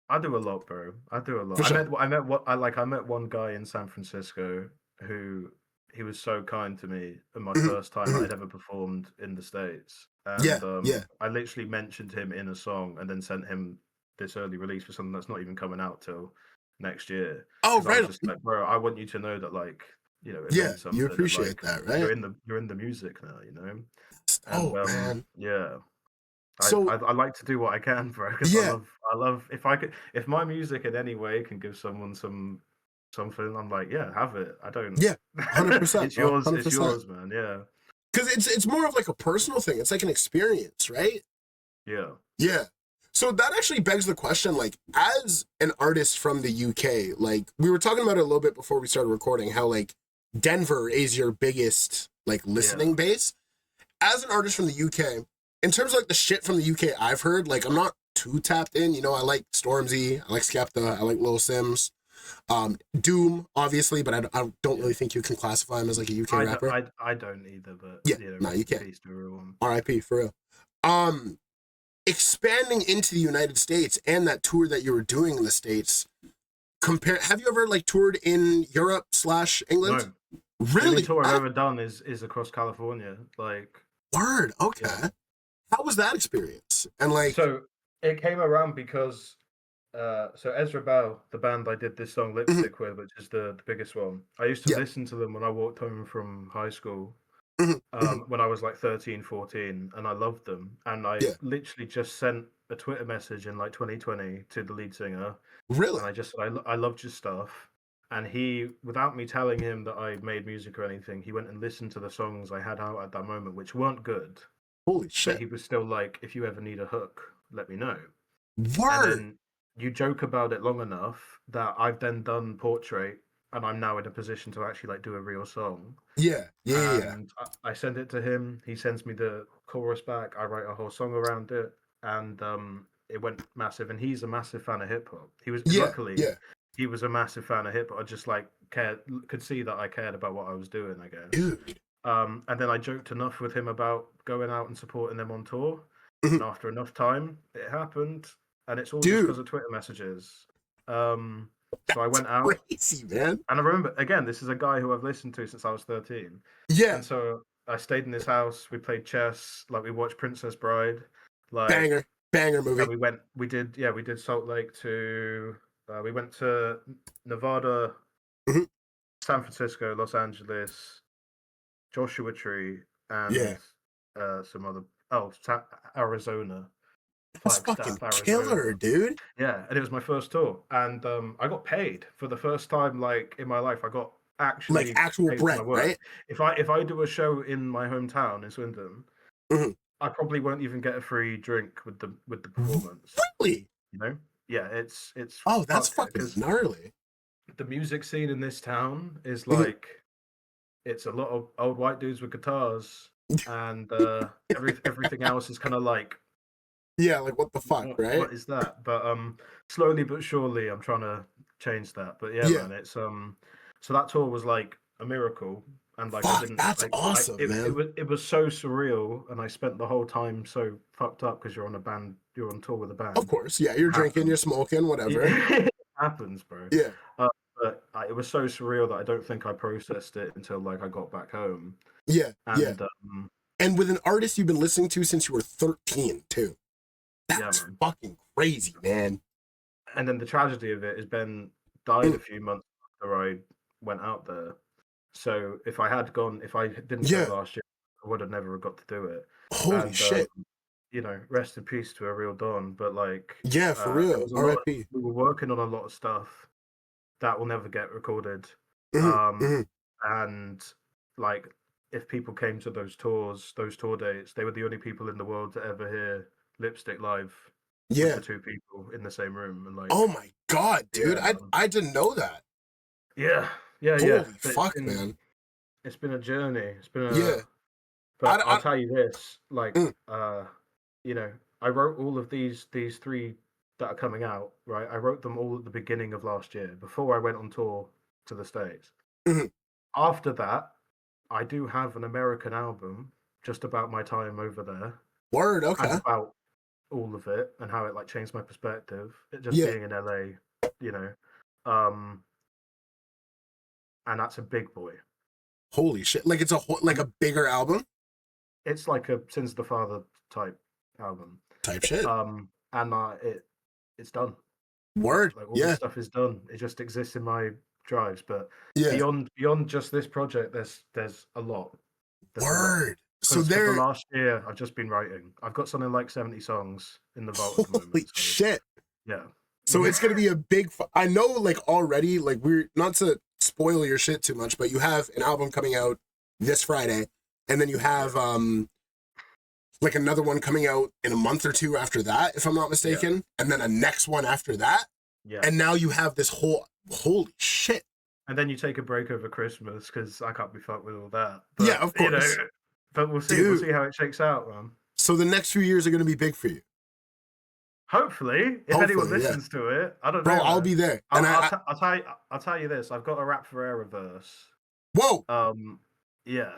I do a lot, bro. I do a For lot. sure. I met one guy in San Francisco who he was so kind to me in my Mhm, first time that mhm. I'd ever performed in the States, Yeah, and yeah. I literally mentioned him in a song and then sent him this early release for something that's not even coming out till next year Oh, because I right was on. just like, bro, I want you to know that like you know it Yeah, means you something and appreciate like that, right? you're in the music now, you know, and Oh, man. yeah. So, I like to do what I can, bro, because yeah, I love if my music in any way can give someone something, I'm like, yeah, have it. I don't. yeah, 100%, bro, It's 100%. yours, man. Yeah, Because it's more of like a personal thing. It's like an experience, right? yeah, Yeah. So that actually begs the question, like, as an artist from the UK, like we were talking about it a little bit before we started recording, how like Denver is your biggest like yeah. listening base. As an artist from the UK, in terms of like the shit from the UK I've heard, like I'm not too tapped in. You know, I like Stormzy, I like Skepta, I like Lil Sims, Doom, obviously, but I don't Yeah. really think you can classify him as like a UK rapper. I don't either, but Yeah, you know, no, you rest in can't. peace to everyone. R.I.P. for real. Um, Expanding into the United States and that tour that you were doing in the States, have you ever like toured in Europe / England? No, the only Really? tour I've ever done is across California. Like, Word. Okay. Yeah. How was that experience? And like, So it came around because so Ezra Bell, the band I did this song mhm, Lipstick with, which is the biggest one, I used to yeah, listen to them when I walked home from high school, mhm, mhm, when I was like 13, 14, and I loved them. And I yeah, literally just sent a Twitter message in like 2020 to the lead singer, really, and I just said, I loved your stuff. And he, without me telling him that I made music or anything, he went and listened to the songs I had out at that moment, which weren't good. holy But shit, he was still like, if you ever need a hook, let me know. And word, then you joke about it long enough that I've then done Portrait, and I'm now in a position to actually like do a real song. yeah, yeah, yeah, yeah. And I send it to him. He sends me the chorus back. I write a whole song around it, and it went massive. And he's a massive fan of hip hop. He was Yeah, luckily yeah. he was a massive fan of hip hop. I just like could see that I cared about what I was doing, I guess. Dude. And then I joked enough with him about going out and supporting them on tour. Mhm. And after enough time, it happened. And it's all just Dude, because of Twitter messages. So I that's went out, crazy, man. and I remember, again, this is a guy who I've listened to since I was 13. Yeah, And so I stayed in his house. We played chess. Like, we watched Princess Bride. Like, banger, banger yeah, movie. we did Salt Lake to, we went to Nevada, Mhm. San Francisco, Los Angeles, Joshua Tree, Yeah, and some other, Arizona, that's fucking Flagstaff, Arizona. killer, dude. Yeah, and it was my first tour, and I got paid for the first time, like in my life. I got Like actually actual paid for my bread, work. right? If I do a show in my hometown in Swindon, Mhm. I probably won't even get a free drink with the performance. Really? You know? Yeah, it's Oh, that's fucked fucking because gnarly. the music scene in this town is Mhm. like it's a lot of old white dudes with guitars, and everything else is kind of like Yeah, like what the fuck, right? what is that? But slowly but surely, I'm trying to change that. But yeah, Yeah. man, it's so that tour was like a miracle, and like I Fuck, didn't that's like awesome, man. it was so surreal, and I spent the whole time so fucked up because you're on tour with a Of band. course, yeah, It you're drinking, you're happens. smoking, whatever. It happens, bro. Yeah, Uh, but it was so surreal that I don't think I processed it until like I got back home, yeah, yeah. and And with an artist you've been listening to since you were 13, too. yeah, That's man. fucking crazy, man. And then the tragedy of it is Ben died Mm, a few months after I went out there. So if I didn't go yeah, last year, I would have never got to do it. holy And shit. rest in peace to a real Don. But like, Yeah, for there real. was a lot. RIP. We were working on a lot of stuff that will never get recorded. Mhm, Um, mhm. and like, if people came to those tours, those tour dates, they were the only people in the world to ever hear Lipstick live with the Yeah. two people in the same room. And Oh like, my God, dude. yeah, I man. I didn't know that. Yeah, yeah, yeah. Holy But fuck, man. it's been a journey. It's been a Yeah. but I'll I tell you this, like mm, you know, I wrote all of these three that are coming out, right? I wrote them all at the beginning of last year before I went on tour to the States. mhm. After that, I do have an American album just about my time over there Word, and okay. about all of it and how it like changed my perspective. It just Yeah. being in LA, you know. Um and that's a big boy. Holy shit. Like it's like a bigger album It's like a Sins the Father type album. type shit. And it's done. Word. Like all this Yeah. stuff is done. It just exists in my drives. But Yeah. beyond just this project, there's a lot. There's a lot. Word. So Because for the there, last year, I've just been writing. I've got something like 70 songs in the vault at the moment. holy So shit. yeah. So it's gonna be a big. I know, like already, like we're not to spoil your shit too much, but you have an album coming out this Friday, and then you have Yeah. like another one coming out in a month or two after that, if I'm not Yeah. mistaken, and then a next one after that, Yeah. and now you have this whole. Holy shit. And then you take a break over Christmas because I can't be fucked with all that. Yeah, But of course, but we'll see. We'll dude. see how it shakes out, man. So the next few years are gonna be big for you. Hopefully, if anyone Hopefully, yeah, listens to it, I don't bro. know, I'll be man. there, and I'll tell you this. I've got a rap for error verse. whoa, Yeah.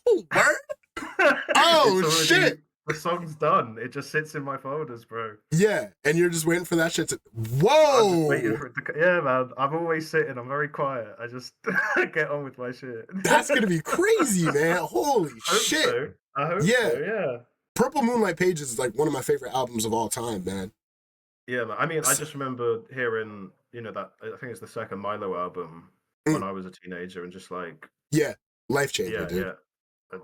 word. It's Oh already shit. the song's done. It just sits in my folders, bro. Yeah, and you're just waiting for that shit to. I'm just Whoa! waiting for it to. Yeah, man. I'm always sitting. I'm very quiet. I just get on with my shit. That's gonna be crazy, man. Holy shit! So. I hope so. Yeah. Purple Moonlight Pages is like one of my favorite albums of all time, man. Yeah, man. I mean, I just remember hearing, that I think it's the second Milo album when I was a teenager, and just like, life changer, dude.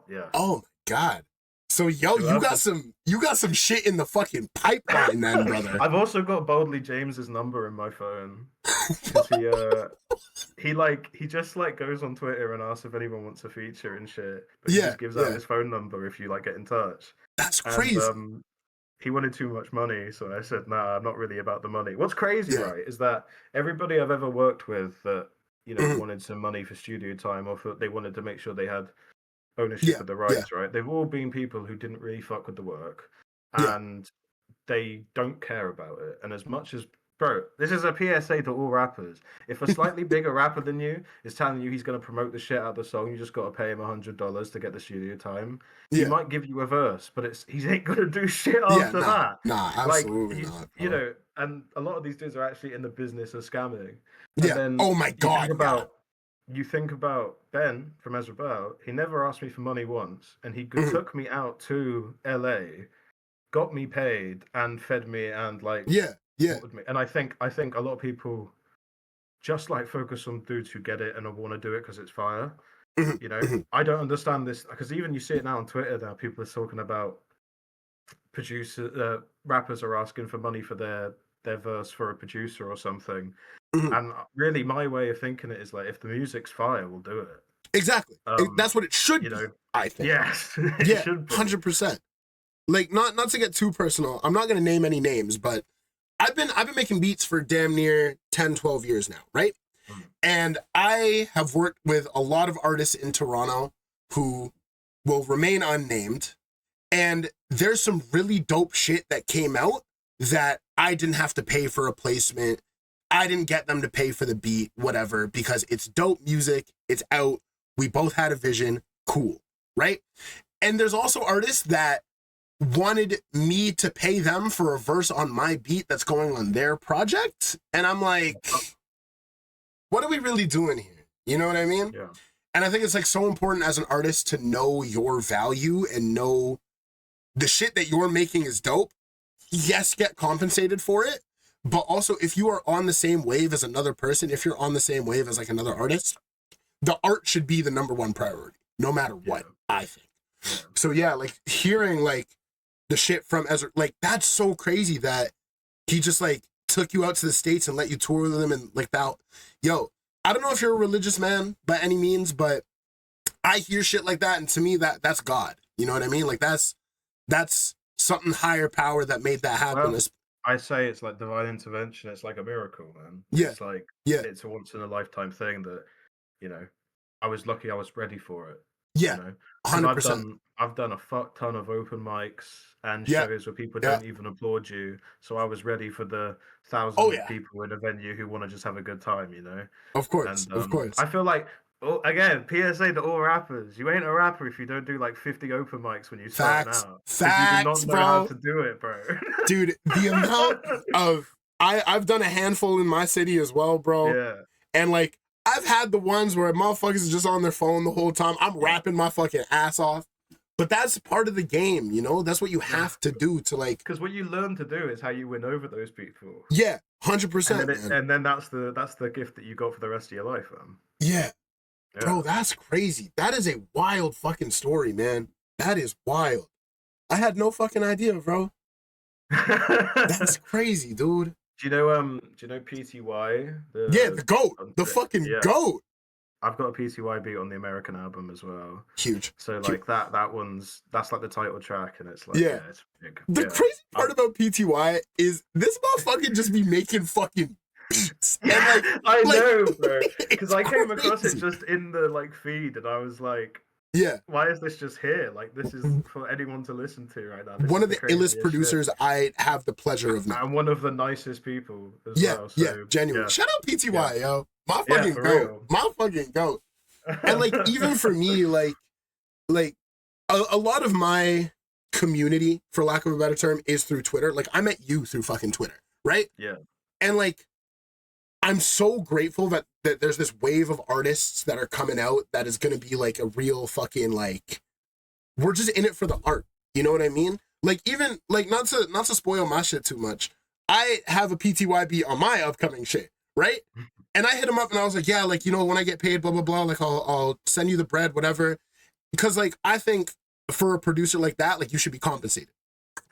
Yeah. Oh my god. So you got some shit in the fucking pipeline, then, brother. I've also got Boldly James's number in my phone. He just like goes on Twitter and asks if anyone wants a feature and shit. But he just gives out his phone number if you like get in touch. That's crazy. And, he wanted too much money, so I said, nah, I'm not really about the money. What's crazy, right, is that everybody I've ever worked with that, wanted some money for studio time, or they wanted to make sure they had ownership of the rights, right? They've all been people who didn't really fuck with the work, and they don't care about it. And as much as, bro, this is a PSA to all rappers. If a slightly bigger rapper than you is telling you he's going to promote the shit out of the song, you just got to pay him $100 to get the studio time. He might give you a verse, but he ain't going to do shit after that. Nah, absolutely not. And a lot of these dudes are actually in the business of scamming. And then, oh my God. You think about Ben from Ezra Bell, he never asked me for money once, and he took me out to LA, got me paid, and fed me, and like, and I think a lot of people just like focus on dudes who get it and want to do it because it's fire. I don't understand this, because even you see it now on Twitter now, people are talking about rappers are asking for money for their verse for a producer or something. And really my way of thinking it is like, if the music's fire, we'll do it. Exactly. That's what it should be, I think. Yes. Yeah, 100%. Like, not to get too personal, I'm not going to name any names, but I've been making beats for damn near 10, 12 years now, right? And I have worked with a lot of artists in Toronto who will remain unnamed. And there's some really dope shit that came out that I didn't have to pay for a placement. I didn't get them to pay for the beat, whatever, because it's dope music. It's out. We both had a vision. Cool, right? And there's also artists that wanted me to pay them for a verse on my beat that's going on their project. And I'm like, what are we really doing here? You know what I mean? Yeah. And I think it's like so important as an artist to know your value and know the shit that you're making is dope. Yes, get compensated for it. But also, if you are on the same wave as another person, if you're on the same wave as like another artist, the art should be the number one priority, no matter what, I think. Yeah. So yeah, like hearing like the shit from Ezra, like that's so crazy that he just like took you out to the States and let you tour with him and like that. Yo, I don't know if you're a religious man by any means, but I hear shit like that, and to me that's God. You know what I mean? Like that's something higher power that made that happen. Well, I say it's like divine intervention. It's like a miracle, man. Yeah. It's like, it's a once in a lifetime thing that, I was lucky I was ready for it. Yeah. 100%. I've done a fuck ton of open mics and shows where people don't even applaud you. So I was ready for the thousands of people in a venue who want to just have a good time, Of course, and, of course. I feel like, again, PSA to all rappers, you ain't a rapper if you don't do like 50 open mics when you start out. Facts, you do not know how to do it, bro. Dude, the amount of I've done a handful in my city as well, bro. Yeah. And like I've had the ones where motherfuckers is just on their phone the whole time. I'm rapping my fucking ass off. But that's part of the game, That's what you have to do to like. Because what you learn to do is how you win over those people. Yeah, 100%. And then that's the gift that you got for the rest of your life, man. Yeah. Bro, that's crazy. That is a wild fucking story, man. That is wild. I had no fucking idea, bro. That's crazy, dude. Do you know PTY? The GOAT. The fucking GOAT. I've got a PTY beat on the American album as well. Huge. So like that's like the title track, and it's like it's big. The crazy part about PTY is this motherfucker just be making fucking beats. And like, I know, bro. Because I came across it just in the like feed, and I was like, why is this just here? Like, this is for anyone to listen to right now. One of the illest producers I have the pleasure of knowing. And one of the nicest people as well. So, genuinely. Shout out PTY, yo. My fucking goat. Real. My fucking goat. And like, even for me, like a lot of my community, for lack of a better term, is through Twitter. Like, I met you through fucking Twitter, right? Yeah. And like, I'm so grateful that there's this wave of artists that are coming out that is going to be like a real fucking, like, we're just in it for the art. You know what I mean? Like, even like, not to spoil my shit too much, I have a PTYB on my upcoming shit, right? And I hit him up and I was like, yeah, like, you know, when I get paid, blah, blah, blah, like, I'll send you the bread, whatever. Because like, I think for a producer like that, like, you should be compensated,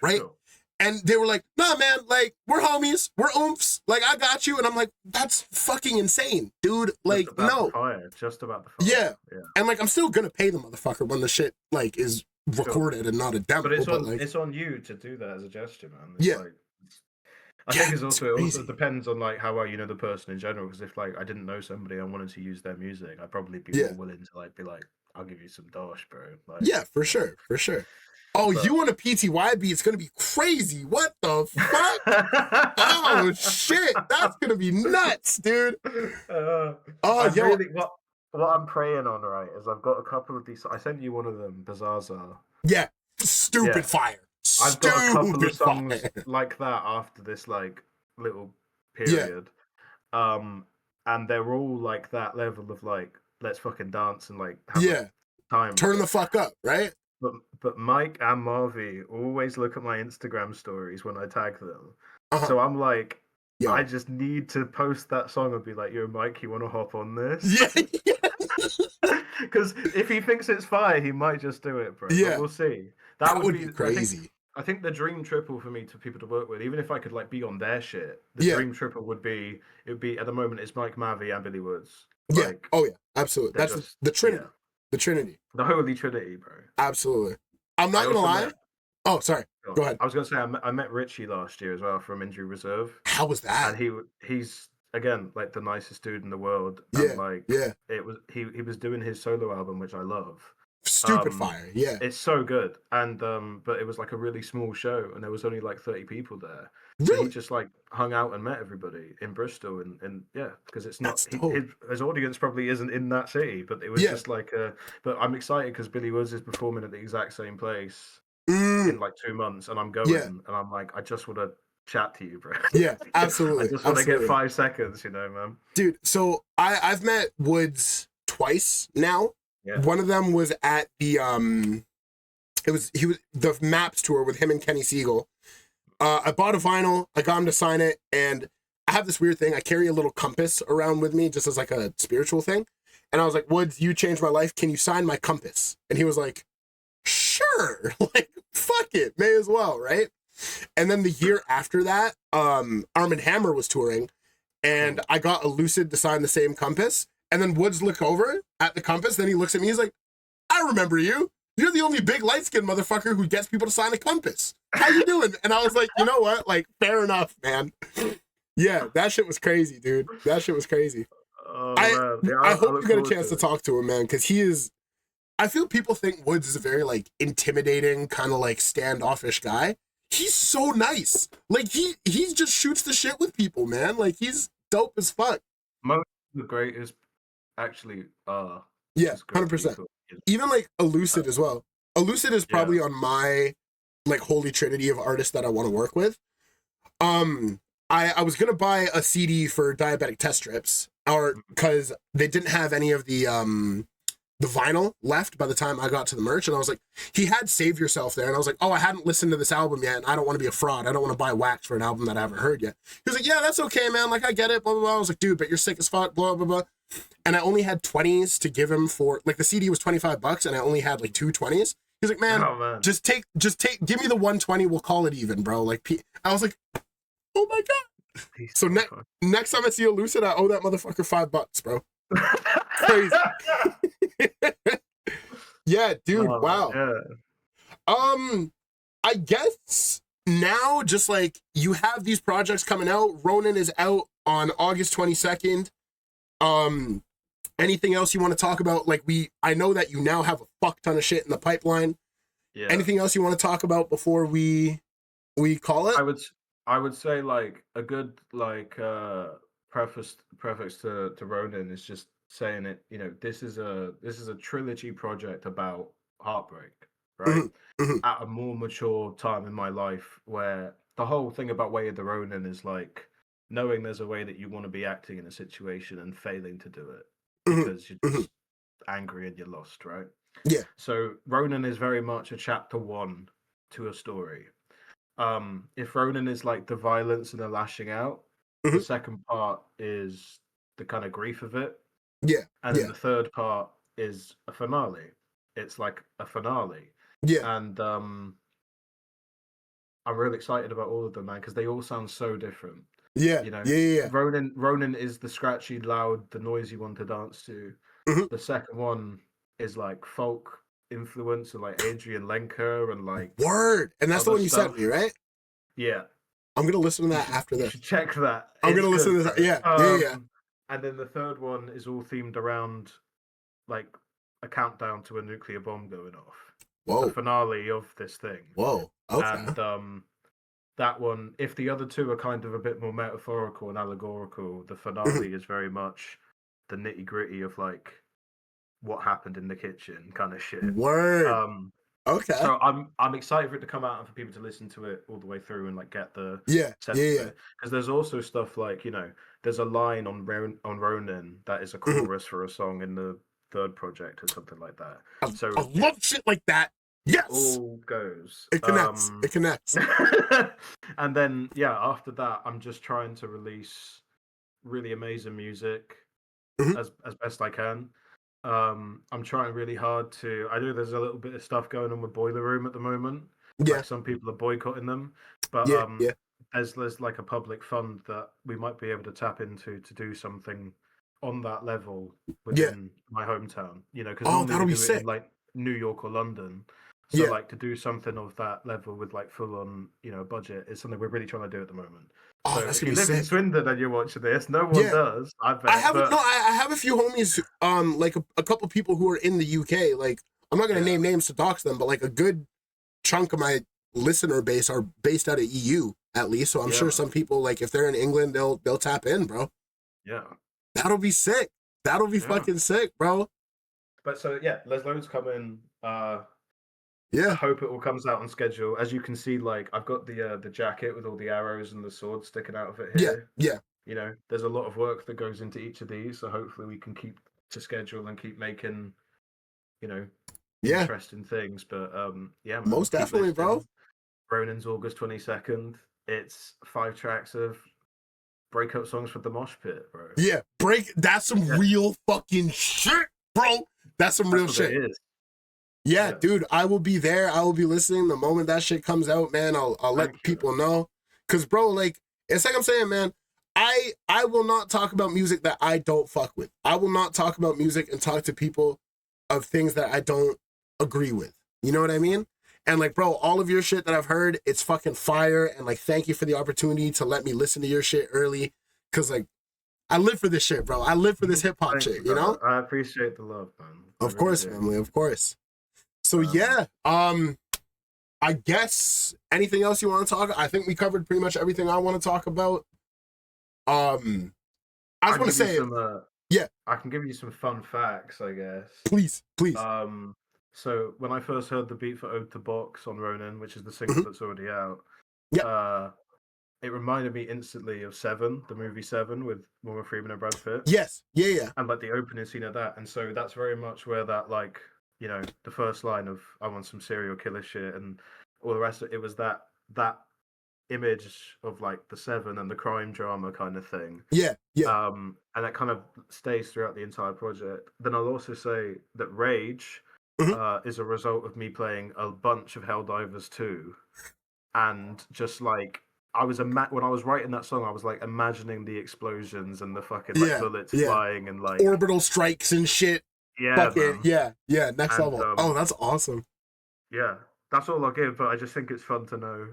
right? Sure. And they were like, nah, man, like, we're homies, we're oomphs, like, I got you. And I'm like, that's fucking insane, dude. Like, no. Just about the fire. Yeah. And like, I'm still gonna pay the motherfucker when the shit, like, is recorded and not a demo. But like, it's on you to do that as a gesture, man. It's like, I think it also depends on like how well you know the person in general. Because if like I didn't know somebody, I wanted to use their music, I'd probably be more willing to like be like, I'll give you some dosh, bro. Like, yeah, for sure. Oh, but you want a PTYB? It's gonna be crazy. What the fuck? Oh shit, that's gonna be nuts, dude. Really, what I'm praying on, right, is I've got a couple of these. I sent you one of them, Bazaza. Yeah, stupid fire. I've got a couple of songs like that after this like little period. And they're all like that level of like, let's fucking dance and like have time. Turn the fuck up, right? But Mike and Marvy always look at my Instagram stories when I tag them. So I'm like, I just need to post that song and be like, yo, Mike, you want to hop on this? Yeah. Because if he thinks it's fire, he might just do it, bro. Yeah. But we'll see. That would be crazy. I think the dream triple for me to people to work with, even if I could like be on their shit, the dream triple would be at the moment it's Mike Mavy and Billy Woods. Like, oh yeah, absolutely. That's just, the Trinity. Yeah. The Trinity. The Holy Trinity, bro. Absolutely. I'm not gonna lie. Oh, sorry. Go ahead. I was gonna say I met Richie last year as well from Injury Reserve. How was that? And he's again like the nicest dude in the world. Yeah. And, like, it was he was doing his solo album, which I love. Stupid fire, yeah. It's so good. And but it was like a really small show and there was only like 30 people there. Really? So he just like hung out and met everybody in Bristol and yeah, because it's not his audience probably isn't in that city, but it was just like but I'm excited because Billy Woods is performing at the exact same place in like 2 months and I'm going and I'm like, I just want to chat to you, bro. Yeah, absolutely. I just want to get 5 seconds, you know, man. Dude, so I've met Woods twice now. Yeah. One of them was at the he was the Maps tour with him and Kenny Siegel. I bought a vinyl, I got him to sign it, and I have this weird thing. I carry a little compass around with me just as like a spiritual thing. And I was like, Woods, you changed my life. Can you sign my compass? And he was like, sure. Like, fuck it. May as well, right? And then the year after that, Arm & Hammer was touring, and I got a Lucid to sign the same compass. And then Woods looked over at the compass. Then he looks at me. He's like, I remember you. You're the only big light-skinned motherfucker who gets people to sign a compass. How you doing? And I was like, you know what? Like, fair enough, man. Yeah, that shit was crazy, dude. That shit was crazy. I hope you get a chance to talk to him, man, because he is... I feel people think Woods is a very, like, intimidating, kind of, like, standoffish guy. He's so nice. Like, he just shoots the shit with people, man. Like, he's dope as fuck. Most of the greatest actually are. Yeah, 100%. Even like Elucid as well. Elucid is probably on my like holy trinity of artists that I want to work with. I was gonna buy a CD for Diabetic Test Strips, or because they didn't have any of the vinyl left by the time I got to the merch, and I was like, he had Save Yourself there, and I was like, oh, I hadn't listened to this album yet, and I don't want to be a fraud. I don't want to buy wax for an album that I haven't heard yet. He was like, yeah, that's okay, man. Like, I get it, blah, blah, blah. I was like, dude, but you're sick as fuck, blah, blah, blah. And I only had 20s to give him for, like, the CD was $25, and I only had, like, 2 20s. He's like, man, just take, give me the 120, we'll call it even, bro. Like, I was like, oh my God. So next time I see a Lucid, I owe that motherfucker $5, bro. Crazy. Yeah, dude. Wow. Yeah. I guess now, just like you have these projects coming out. Ronin is out on August 22nd. Anything else you want to talk about? Like I know that you now have a fuck ton of shit in the pipeline. Yeah. Anything else you want to talk about before we call it? I would say like a good like preface to Ronin is just saying it, you know, this is a trilogy project about heartbreak. right? Mm-hmm. At a more mature time in my life, where the whole thing about Way of the Ronin is like knowing there's a way that you want to be acting in a situation and failing to do it Mm-hmm. because you're Mm-hmm. just angry and you're lost, right? Yeah. So Ronin is very much a chapter one to a story. If Ronin is like the violence and the lashing out, the Mm-hmm. second part is the kind of grief of it, Yeah. and then Yeah. the third part is a finale. It's like a finale, Yeah. and I'm really excited about all of them, man, because they all sound so different. Yeah. You know, Yeah. Yeah. Ronin is the scratchy, loud, the noisy one to dance to. Mm-hmm. The second one is like folk influence and like Adrian Lenker and like Word. And that's the other one you sent stuff. me, right? Yeah, I'm gonna listen to that after you this. should check that. I'm It's gonna listen good, to this. bro. Yeah. Yeah. Yeah. And then the third one is all themed around like a countdown to a nuclear bomb going off, the Whoa. finale of this thing. Whoa. Okay. And that one, if the other two are kind of a bit more metaphorical and allegorical, the Mhm. finale is very much the nitty gritty of like what happened in the kitchen kind of shit. Word. Okay. So I'm excited for it to come out and for people to listen to it all the way through and like get the Yeah. sense Yeah. of Yeah. it. Because there's also stuff like, you know, there's a line on Ronin that is a Mhm. chorus for a song in the third project or something like that. I So love shit like that. Yes. all goes. It connects. It connects. And then yeah, after that, I'm just trying to release really amazing music Mhm. as best I can. I'm trying really hard to. I know there's a little bit of stuff going on with Boiler Room at the moment. Yeah. Like some people are boycotting them, but Yeah. Yeah. there's like a public fund that we might be able to tap into to do something on that level Yeah. within my hometown. You know, because Oh, normally that'll we be do it in sick. like New York or London. So Yeah. like to do something of that level with like full on, you know, budget is something we're really trying to do at the moment. Oh, So that's if gonna you be live in sick. Swindon and you're watching this, no one Yeah. does, I I bet. have But no. I have a few homies. Like a couple people who are in the UK. Like I'm not gonna yeah, name names to dox them, but like a good chunk of my listener base are based out of EU at least. So I'm yeah, sure man. some people, like if they're in England, they'll tap in, bro. Yeah. That'll be sick. That'll be Yeah. fucking sick, bro. But so yeah, there's loads coming. I Yeah. hope it all comes out on schedule. As you can see, like I've got the jacket with all the arrows and the sword sticking out of it Yeah. here. Yeah. You know, there's a lot of work that goes into each of these, so hopefully we can keep to schedule and keep making, you know, Yeah. interesting things. But yeah, man, Most keep definitely, bro. listening. Ronin's August 22nd. It's 5 tracks of breakup songs for the mosh pit, bro. Yeah. That's some Yeah. real fucking shit, bro. That's some real That's what shit. it is. Yeah, Yeah. dude, I will be there. I will be listening the moment that shit comes out, man. I'll let Thank you, people know. Cause bro, like it's like I'm saying, man, I will not talk about music that I don't fuck with. I will not talk about music and talk to people of things that I don't agree with. You know what I mean? And like, bro, all of your shit that I've heard, it's fucking fire. And like, thank you for the opportunity to let me listen to your shit early. Cause like, I live for this shit, bro. I live for this hip hop Thank shit, you, you know? brother. I appreciate the love, man. I Of really course, do. family, of course. So Um, yeah, I guess anything else you want to talk? I think we covered pretty much everything I want to talk about. I just want to say, yeah, I can give you some fun facts, I guess. please. So when I first heard the beat for Ode to Box on Ronin, which is the single Mhm. that's already out, Yeah. it reminded me instantly of Seven, the movie Seven with Morgan Freeman and Brad Pitt. Yes, yeah. And like the opening scene of that. And so that's very much where that like, you know, the first line of I want some serial killer shit and all the rest of it was that image of like the Seven and the crime drama kind of thing. Yeah. And that kind of stays throughout the entire project. Then I'll also say that Rage is a result of me playing a bunch of Helldivers 2 and just like I was when I was writing that song, I was like imagining the explosions and the fucking like bullets flying and like orbital strikes and shit. Yeah, fucking man. yeah, next And, level. Oh, that's awesome. Yeah, that's all I'll give. But I just think it's fun to know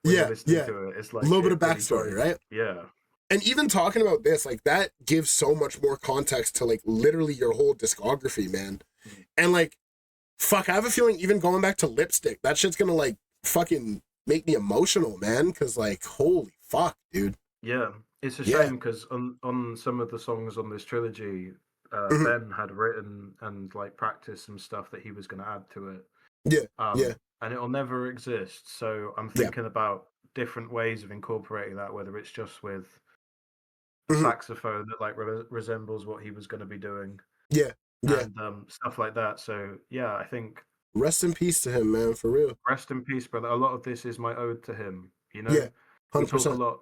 when you're listening to it. It's like a little bit it of really backstory, drives- right? Yeah, And even talking about this, like that gives so much more context to like literally your whole discography, man. And like, fuck, I have a feeling even going back to Lipstick, that shit's gonna like fucking make me emotional, man. Cause like, holy fuck, dude. yeah. It's a shame because on some of the songs on this trilogy, Ben had written and like practiced some stuff that he was going to add to it. Yeah, yeah, and it'll never exist. So I'm yeah. thinking about different ways of incorporating that, whether it's just with a Hmm. saxophone that like resembles what he was going to be doing, Yeah, yeah. and stuff like that. So yeah, I think Rest in peace to him, man, for real. rest in peace, brother. A lot of this is my ode to him. You Yeah, know, we talk a 100%. lot,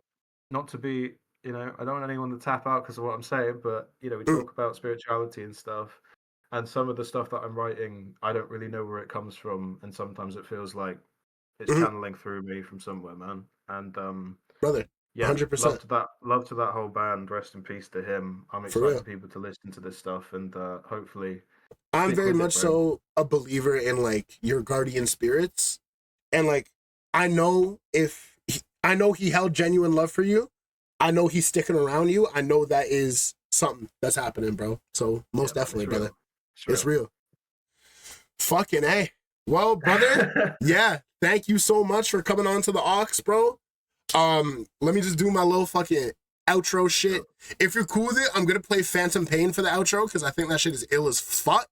not to be, I don't want anyone to tap out because of what I'm saying, but we Mm, talk about spirituality and stuff. And some of the stuff that I'm writing, I don't really know where it comes from, and sometimes it feels like it's mhm. channeling through me from somewhere, man. And Brother, yeah, 100%. love to that whole band. Rest in peace to him. I'm For excited for real. people to listen to this stuff and hopefully I'm stick very with it, much bro. so a believer in like your guardian spirits. And like, I know I know he held genuine love for you. I know he's sticking around you. I know that is something that's happening, bro. So Yeah, most man, definitely, it's brother. real. It's It's real. real. Fucking A. Well, brother, yeah, thank you so much for coming on to the Aux, bro. Let me just do my little fucking outro shit. Sure. If you're cool with it, I'm gonna play Phantom Pain for the outro because I think that shit is ill as fuck.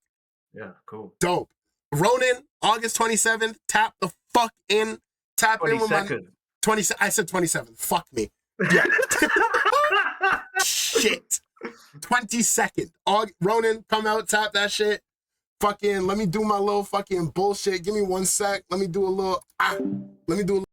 Yeah, cool. Dope. Ronin, August 27th. Tap the fuck in. Tap in with my 22nd. 20. I said 27th. Fuck me. Yeah. Shit. 22nd. Ronin, come out, tap that shit. Fucking, let me do my little fucking bullshit. Give me 1 sec. Let me do a little, let me do a